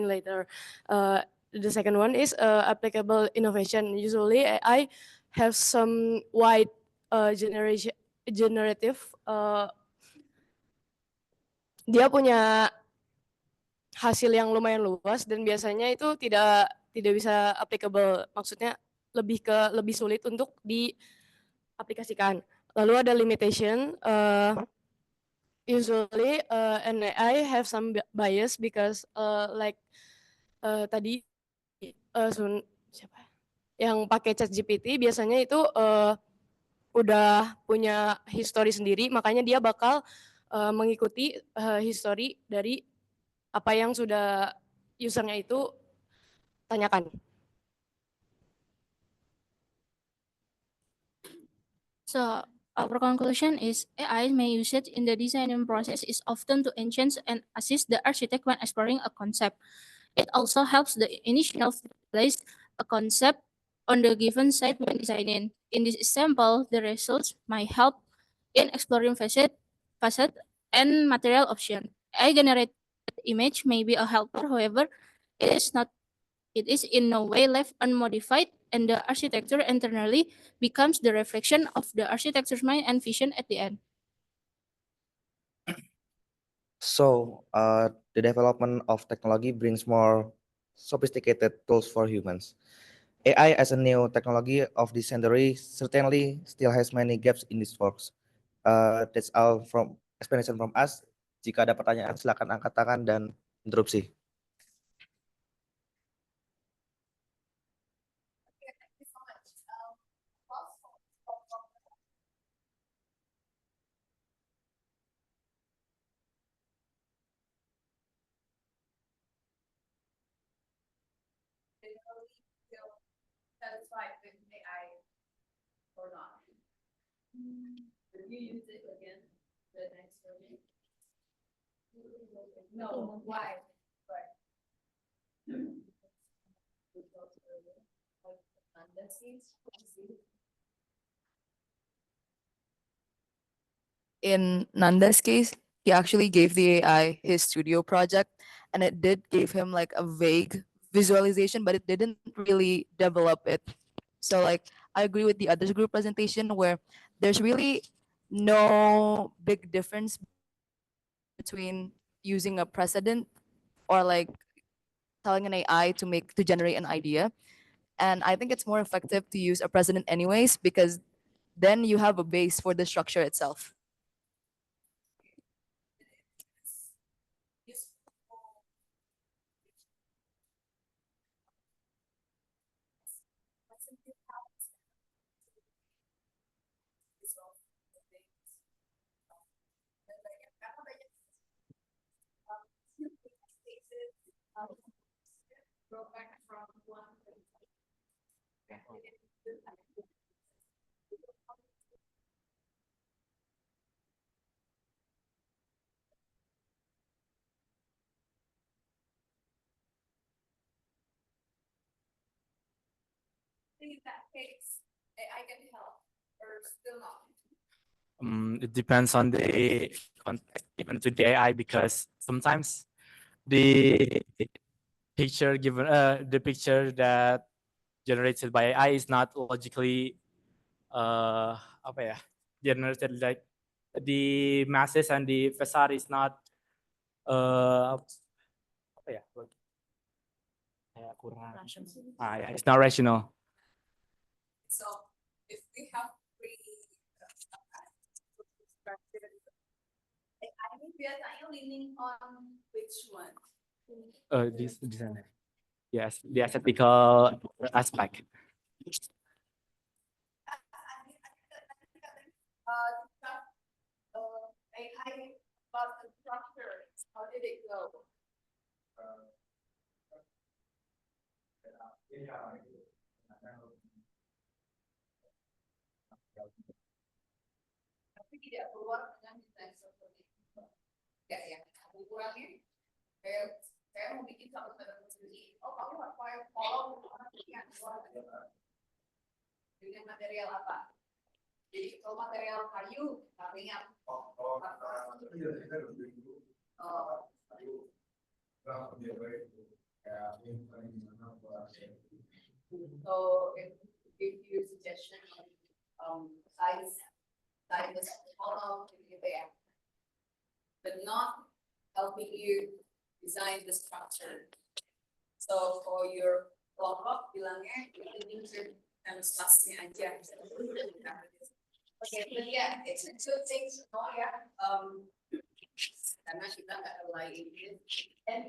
later. The second one is applicable innovation. Usually, AI have some wide generative dia punya hasil yang lumayan luas dan biasanya itu tidak bisa applicable. Maksudnya lebih sulit untuk diaplikasikan. Lalu ada limitation. Usually an AI have some bias because like tadi siapa yang pakai ChatGPT biasanya itu udah punya history sendiri, makanya dia bakal mengikuti history dari apa yang sudah usernya itu tanyakan. So our conclusion is AI may use it in the designing process is often to enhance and assist the architect when exploring a concept. It also helps the initial place a concept on the given site when designing. In this example, the results might help in exploring facade and material option. AI image may be a helper. However, it is not. It is in no way left unmodified, and the architecture internally becomes the reflection of the architecture's mind and vision at the end. So, the development of technology brings more sophisticated tools for humans. AI as a new technology of this century certainly still has many gaps in this works. That's all from explanation from us. Jika ada pertanyaan, silakan angkat tangan dan interupsi. Satisfied with AI or not? If you use it again, the next version? No, why? In Nanda's case, he actually gave the AI his studio project, and it did give him like a vague visualization, but it didn't really develop it. So like I agree with the others group presentation where there's really no big difference between using a precedent or like telling an AI to generate an idea. And I think it's more effective to use a precedent anyways, because then you have a base for the structure itself. In that case, AI can help or still not. It depends on the context given to the AI, because sometimes the the picture that generated by AI is not logically apa ya, generated, like the masses and the facade is not apa ya, kayak kurang yeah, it's not rational. So if we have free I think biasanya leaning on which one? This design, yes, the aesthetical aspect. AI about the structure, how did it go? Tapi tidak keluar dengan desain seperti itu. Ya, ya. Aku kurangnya, saya mau bikin satu barang sendiri. Oh, kamu harus follow yang dengan material apa? Jadi kalau material kayu, artinya so if give you suggestion size follow there, but not helping you design the structure. So for your kelompok bilangnya insert canvasnya aja. Okay, but yeah, it's two things to know ya. Karena kita nggak rely in it, and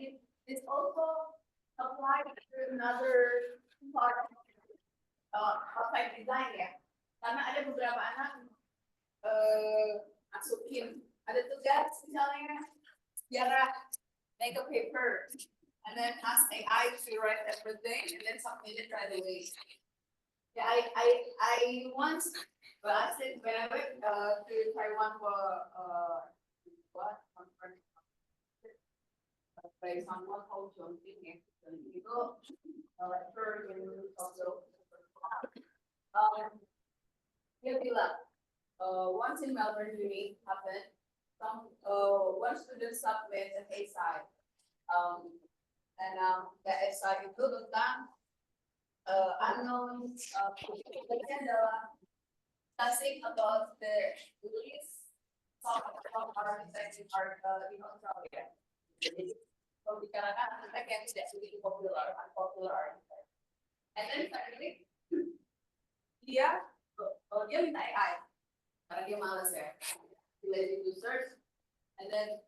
it's also applied to another part outside design ya. Karena ada beberapa anak masukin ada tugas misalnya sejarah, make a paper, and then ask AI to write everything and then submit it right away. Yeah, I once, but I said when I went to Taiwan for conference, by someone called John Ping, itu lecturer in also. Dia bilang, once in Melbourne Uni happened, one student submit an essay PSA itu tentang unknown bagian dalam discussing about the release of architects in Australia. Jadi membicarakan arsitek yang tidak begitu populer, unpopular architect. And then finally dia minta AI karena dia malas ya. He let it do search and then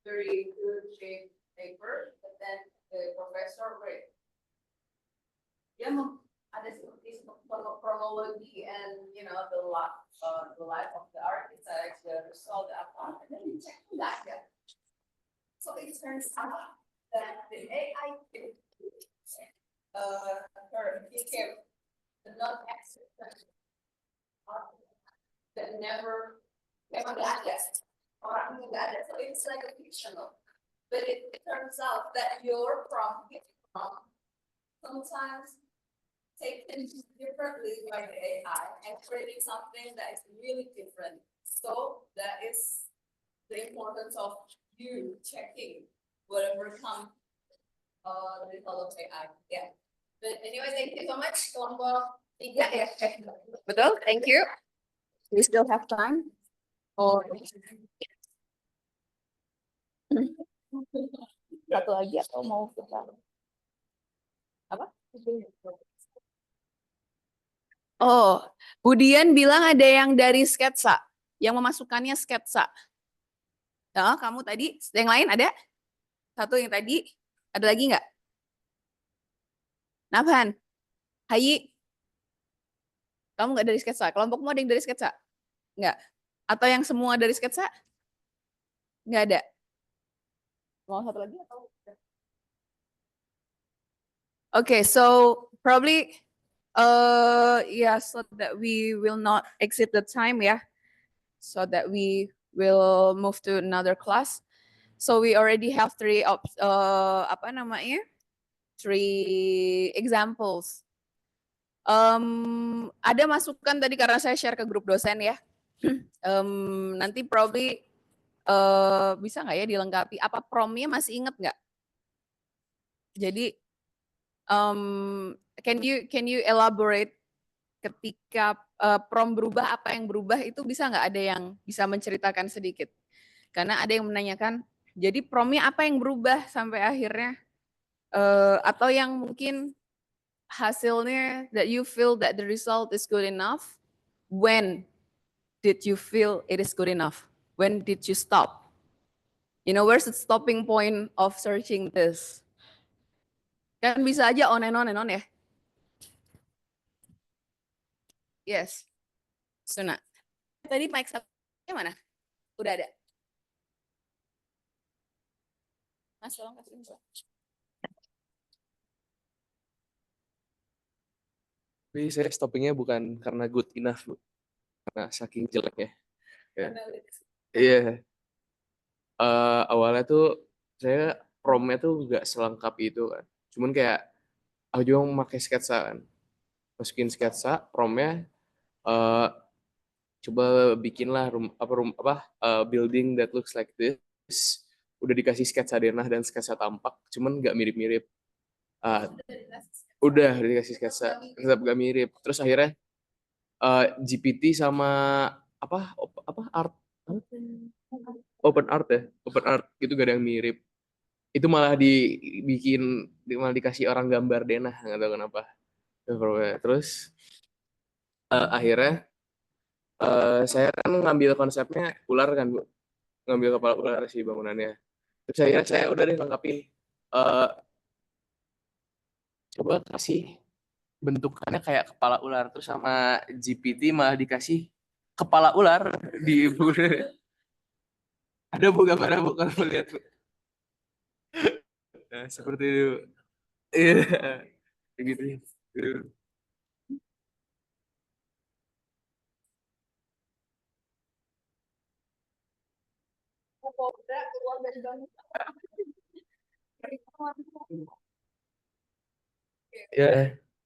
very good shape paper, but then the professor read. Dia ada seperti chronology and the life of the architect, the result apa, and then you check enggak ada. So it turns out that the AI became the non-expert that memang nggak ada. Orang nggak ada, so it's like a fictional. But it turns out that your prompt sometimes taken differently by the AI and creating something that is really different. So that is the importance of you checking whatever comes the result of AI. Yeah. But anyway, thank you so much. Kelompok 3 ya. Betul, thank you. We still have time. Satu lagi atau mau kita apa? Oh, Budian bilang ada yang dari sketsa, yang memasukkannya sketsa. Ya, kamu tadi, yang lain ada? Satu yang tadi, ada lagi nggak? Nafhan, Hayi, kamu nggak dari sketsa? Kelompokmu ada yang dari sketsa? Nggak? Atau yang semua dari sketsa? Nggak ada? Mau satu lagi atau? Okay, so probably yeah, so that we will not exceed the time, yeah, so that we will move to another class. So we already have three examples. Ada masukan tadi karena saya share ke grup dosen ya. Nanti probably bisa nggak ya dilengkapi? Apa promnya masih inget nggak? Jadi can you elaborate ketika prom berubah, apa yang berubah itu bisa nggak ada yang bisa menceritakan sedikit? Karena ada yang menanyakan, jadi promnya apa yang berubah sampai akhirnya? Atau yang mungkin hasilnya that you feel that the result is good enough, when did you feel it is good enough? When did you stop? Where's the stopping point of searching this? Kan bisa aja on and on ya. Yes. Suna. Tadi mic satunya mana? Udah ada. Mas, tolong kasih info. Tapi saya stoppingnya bukan karena good enough, Bu. Karena saking jeleknya. Ya. Iya. Awalnya tuh saya promnya tuh nggak selengkap itu kan. Cuman kayak aku juga memakai sketsa kan. Masukin sketsa, promnya coba bikinlah building that looks like this. Udah dikasih sketsa denah dan sketsa tampak, cuman nggak mirip-mirip. Udah dikasih sketsa, tetap nggak mirip. Terus akhirnya GPT sama art, open art gitu gak ada yang mirip. Itu malah malah dikasih orang gambar denah, nggak tahu kenapa. Terus akhirnya saya kan ngambil konsepnya ular kan, Bu. Ngambil kepala ular sih bangunannya. Terus akhirnya saya udah deh lengkapi. Coba kasih bentukannya kayak kepala ular. Terus sama GPT malah dikasih kepala ular di ada Bu gambarnya, Bu, kalau lihat, Bu. Nah, seperti itu. Iya. Begitu.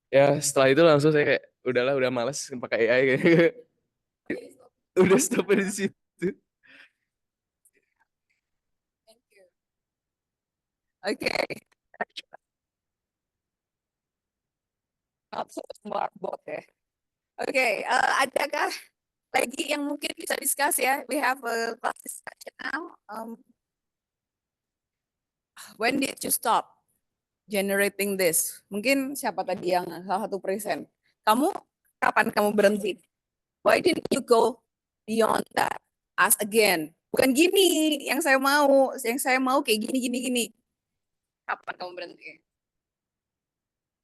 Ya setelah itu langsung saya kayak udah malas pakai AI kayak. Udah stop di situ. Okay. Not so smart bot ya. Okay, adakah lagi yang mungkin bisa discuss ya? We have a class discussion now. When did you stop generating this? Mungkin siapa tadi yang salah satu present? Kamu kapan kamu berhenti? Why didn't you go beyond that? Ask again. Bukan gini yang saya mau kayak gini. Kapan kamu berhenti?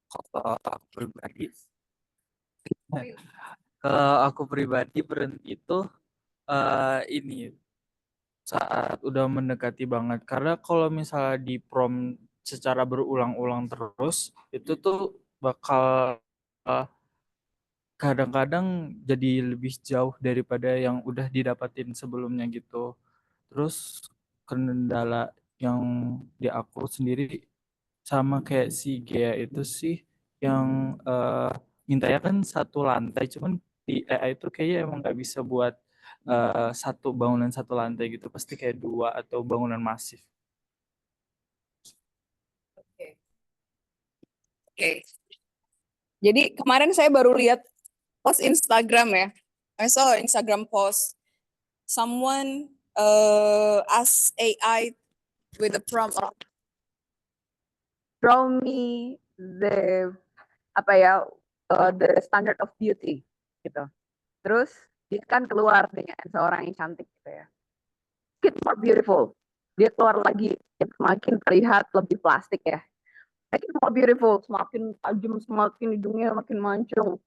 Kalau aku pribadi, kalau aku pribadi berhenti itu ini saat udah mendekati banget. Karena kalau misalnya di prompt secara berulang-ulang terus, itu tuh bakal kadang-kadang jadi lebih jauh daripada yang udah didapatin sebelumnya gitu. Terus kendala yang di aku sendiri sama kayak si Gea itu sih yang mintanya kan satu lantai, cuman di AI itu kayaknya emang nggak bisa buat satu bangunan satu lantai gitu, pasti kayak dua atau bangunan masif. Oke. Jadi kemarin saya baru lihat post Instagram ya. I saw Instagram post. Someone ask AI with the prompt of draw me the the standard of beauty gitu. Terus dia kan keluar dengan seorang yang cantik gitu ya. Make it more beautiful. Dia keluar lagi, semakin terlihat lebih plastik ya. Make it more beautiful, semakin tajam, semakin hidungnya makin mancung.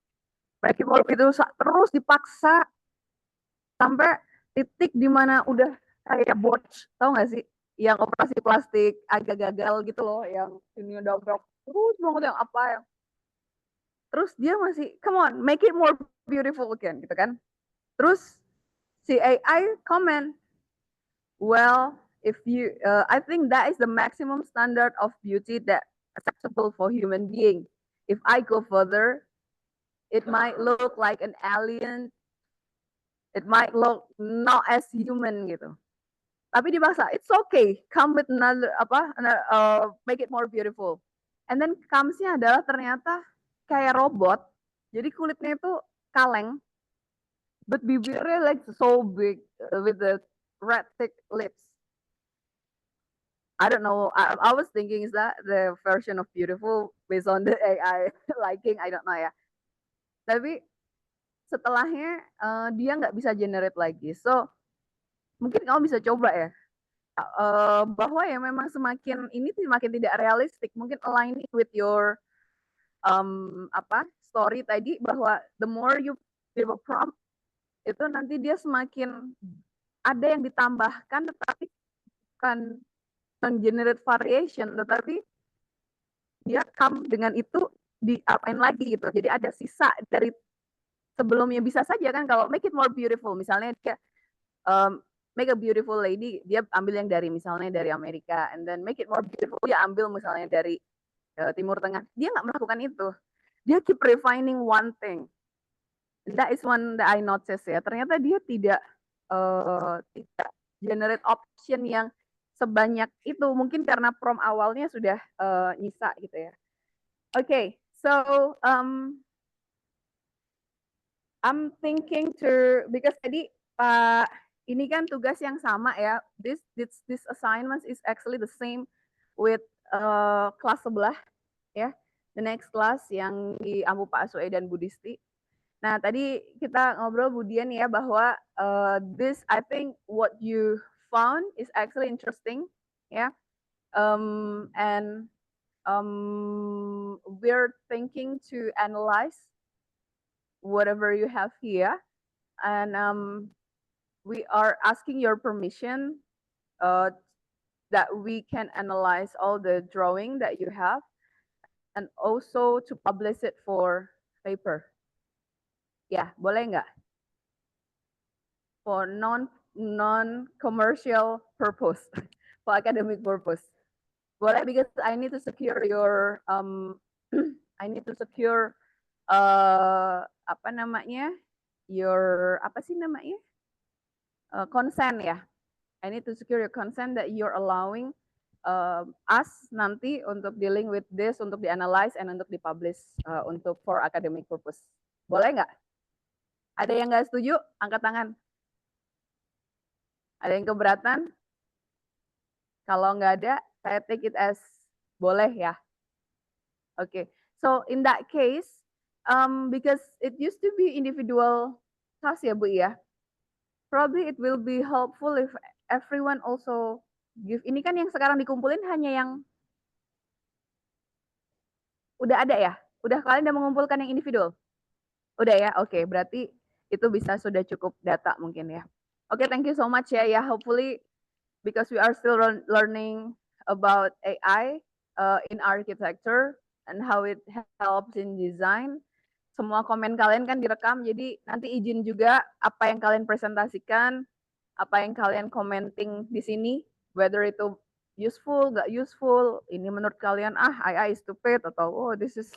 Make it more beautiful, terus dipaksa sampai titik di mana udah kayak botch, tau gak sih? Yang operasi plastik agak gagal gitu loh, yang ini udah terus banget yang apa yang terus dia masih come on make it more beautiful again gitu kan. Terus si AI comment, well if you I think that is the maximum standard of beauty that acceptable for human being. If I go further, it might look like an alien, it might look not as human gitu. Tapi dipaksa, it's okay, come with another make it more beautiful. And then comes-nya adalah ternyata kayak robot, jadi kulitnya itu kaleng, but bibirnya like so big with the red thick lips. I don't know, I was thinking is that the version of beautiful based on the AI liking, I don't know ya. Tapi setelahnya dia nggak bisa generate lagi, so mungkin kamu bisa coba ya. Bahwa ya memang semakin ini semakin tidak realistik, mungkin align it with your story tadi, bahwa the more you give a prompt itu nanti dia semakin ada yang ditambahkan, tetapi bukan generate variation, tetapi dia come dengan itu diapain lagi gitu. Jadi ada sisa dari sebelumnya. Bisa saja kan kalau make it more beautiful, misalnya dia make a beautiful lady, dia ambil yang dari misalnya dari Amerika, and then make it more beautiful, dia ambil misalnya dari Timur Tengah. Dia nggak melakukan itu. Dia keep refining one thing. That is one that I notice ya. Ternyata dia tidak generate option yang sebanyak itu. Mungkin karena prompt awalnya sudah nyisa gitu ya. Okay, so I'm thinking because tadi Pak ini kan tugas yang sama ya. This assignment is actually the same with kelas sebelah ya. The next class yang di Ampu Pak Asue dan Budisti. Nah, tadi kita ngobrol Budian ya bahwa this I think what you found is actually interesting ya. And we're thinking to analyze whatever you have here, and we are asking your permission that we can analyze all the drawing that you have and also to publish it for paper. Ya, boleh nggak? For non-commercial purpose, for academic purpose. Boleh, because I need to secure your I need to secure apa namanya? Your apa sih namanya? Consent ya. I need to secure your consent that you're allowing us nanti untuk dealing with this, untuk di-analyze and untuk di-publish untuk for academic purpose. Boleh nggak? Ada yang nggak setuju? Angkat tangan. Ada yang keberatan? Kalau nggak ada, saya take it as boleh ya. Okay, so in that case, because it used to be individual task ya Bu ya, probably it will be helpful if everyone also give. Ini kan yang sekarang dikumpulin hanya yang udah ada ya? Udah kalian udah mengumpulkan yang individual? Udah ya? Oke, berarti itu bisa sudah cukup data mungkin ya. Oke, thank you so much ya. Ya, hopefully because we are still learning about AI in architecture and how it helps in design. Semua komen kalian kan direkam, jadi nanti izin juga apa yang kalian presentasikan, apa yang kalian commenting di sini, whether itu useful, gak useful, ini menurut kalian AI is stupid atau oh this is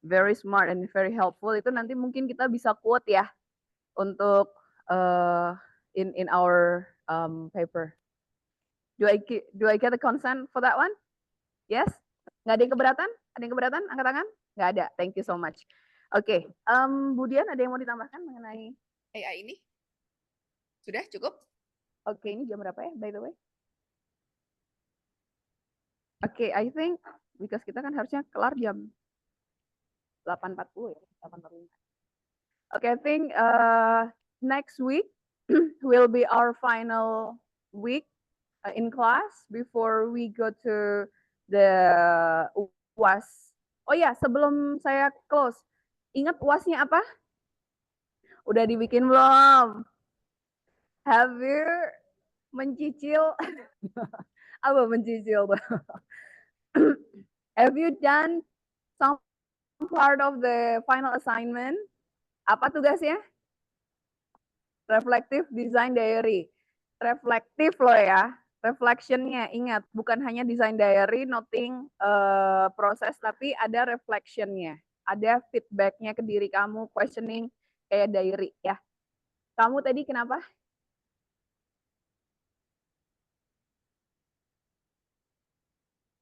very smart and very helpful, itu nanti mungkin kita bisa quote ya untuk in our paper. Do I get a consent for that one? Yes? Nggak ada yang keberatan? Ada yang keberatan? Angkat tangan? Nggak ada. Thank you so much. Oke, Bu Dian ada yang mau ditambahkan mengenai AI ini? Sudah cukup? Oke, ini jam berapa ya, by the way? Oke, I think because kita kan harusnya kelar jam 8.40 ya, 8.45. Oke, I think next week will be our final week in class before we go to the UAS. Oh ya, sebelum saya close, ingat UASnya apa? Udah dibikin belum? Have you mencicil? Apa mencicil tuh? Have you done some part of the final assignment? Apa tugasnya? Reflective Design Diary. Reflektif loh ya. Reflectionnya ingat, bukan hanya design diary, noting proses, tapi ada reflectionnya. Ada feedbacknya ke diri kamu, questioning kayak diary ya. Kamu tadi kenapa?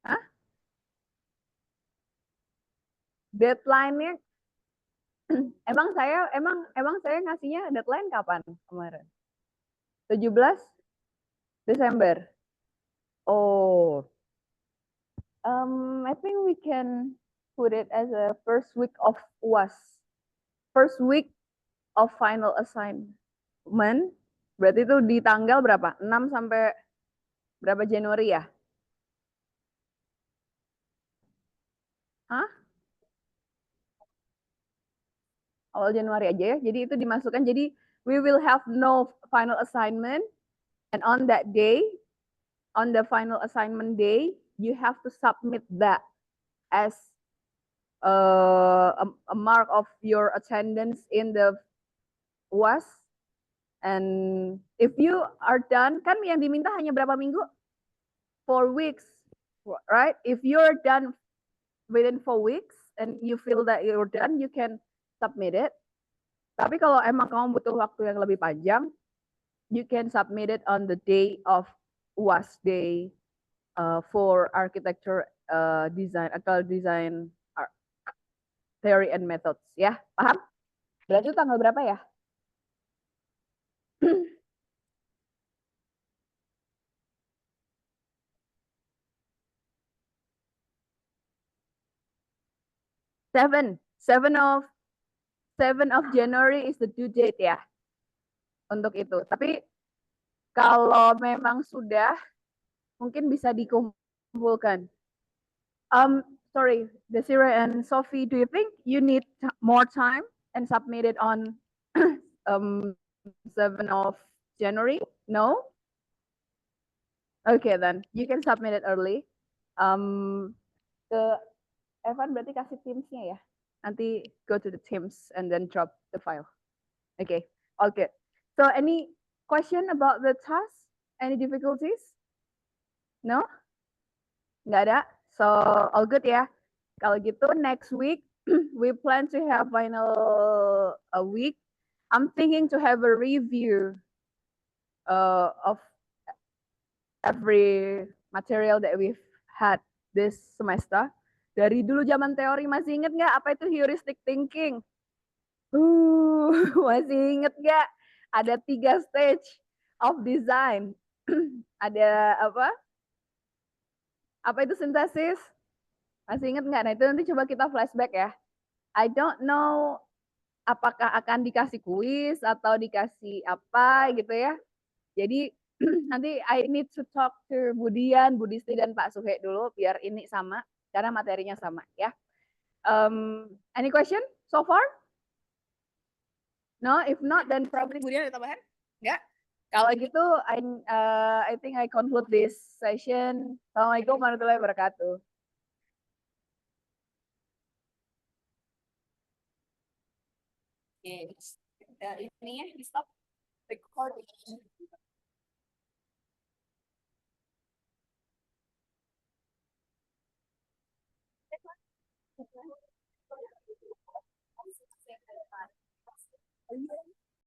Hah? Deadline-nya emang saya ngasihnya deadline kapan kemarin? 17 Desember. Oh. I think we can put it as a first week of UAS. First week of final assignment. Berarti itu di tanggal berapa? 6 sampai berapa Januari ya? Hah? Awal Januari aja ya. Jadi itu dimasukkan. Jadi we will have no final assignment. And on that day, on the final assignment day, you have to submit that as a mark of your attendance in the UAS. And if you are done, kan yang diminta hanya berapa minggu? 4 weeks, right? If you're done within 4 weeks and you feel that you're done, you can submit it. Tapi kalau emang kamu butuh waktu yang lebih panjang, you can submit it on the day of UAS day for architecture design atau design theory and methods ya, paham? Berarti tanggal berapa ya? Seven of January is the due date ya untuk itu. Tapi kalau memang sudah, mungkin bisa dikumpulkan. Sorry, Desiree and Sophie, do you think you need more time and submit it on 7 of January? No? Okay, then you can submit it early. Ke Evan berarti kasih Teams-nya ya. Nanti go to the Teams and then drop the file. Okay, all good. So any question about the task? Any difficulties? No? Nggak ada? So all good ya. Kalau gitu next week we plan to have final a week. I'm thinking to have a review of every material that we've had this semester. Dari dulu zaman teori masih inget nggak apa itu heuristic thinking? Masih inget nggak? Ada 3 stage of design. Ada apa? Apa itu sintesis? Masih inget nggak? Nah itu nanti coba kita flashback ya. I don't know apakah akan dikasih kuis atau dikasih apa gitu ya. Jadi nanti I need to talk to Budian, Budisti dan Pak Suhe dulu biar ini sama karena materinya sama ya. Any question so far? No, if not then probably Budian ada tambahan? Enggak? Kalau gitu I think I conclude this session. Assalamualaikum warahmatullahi wabarakatuh. Yes. Ini ya, di stop recording. Are you ready?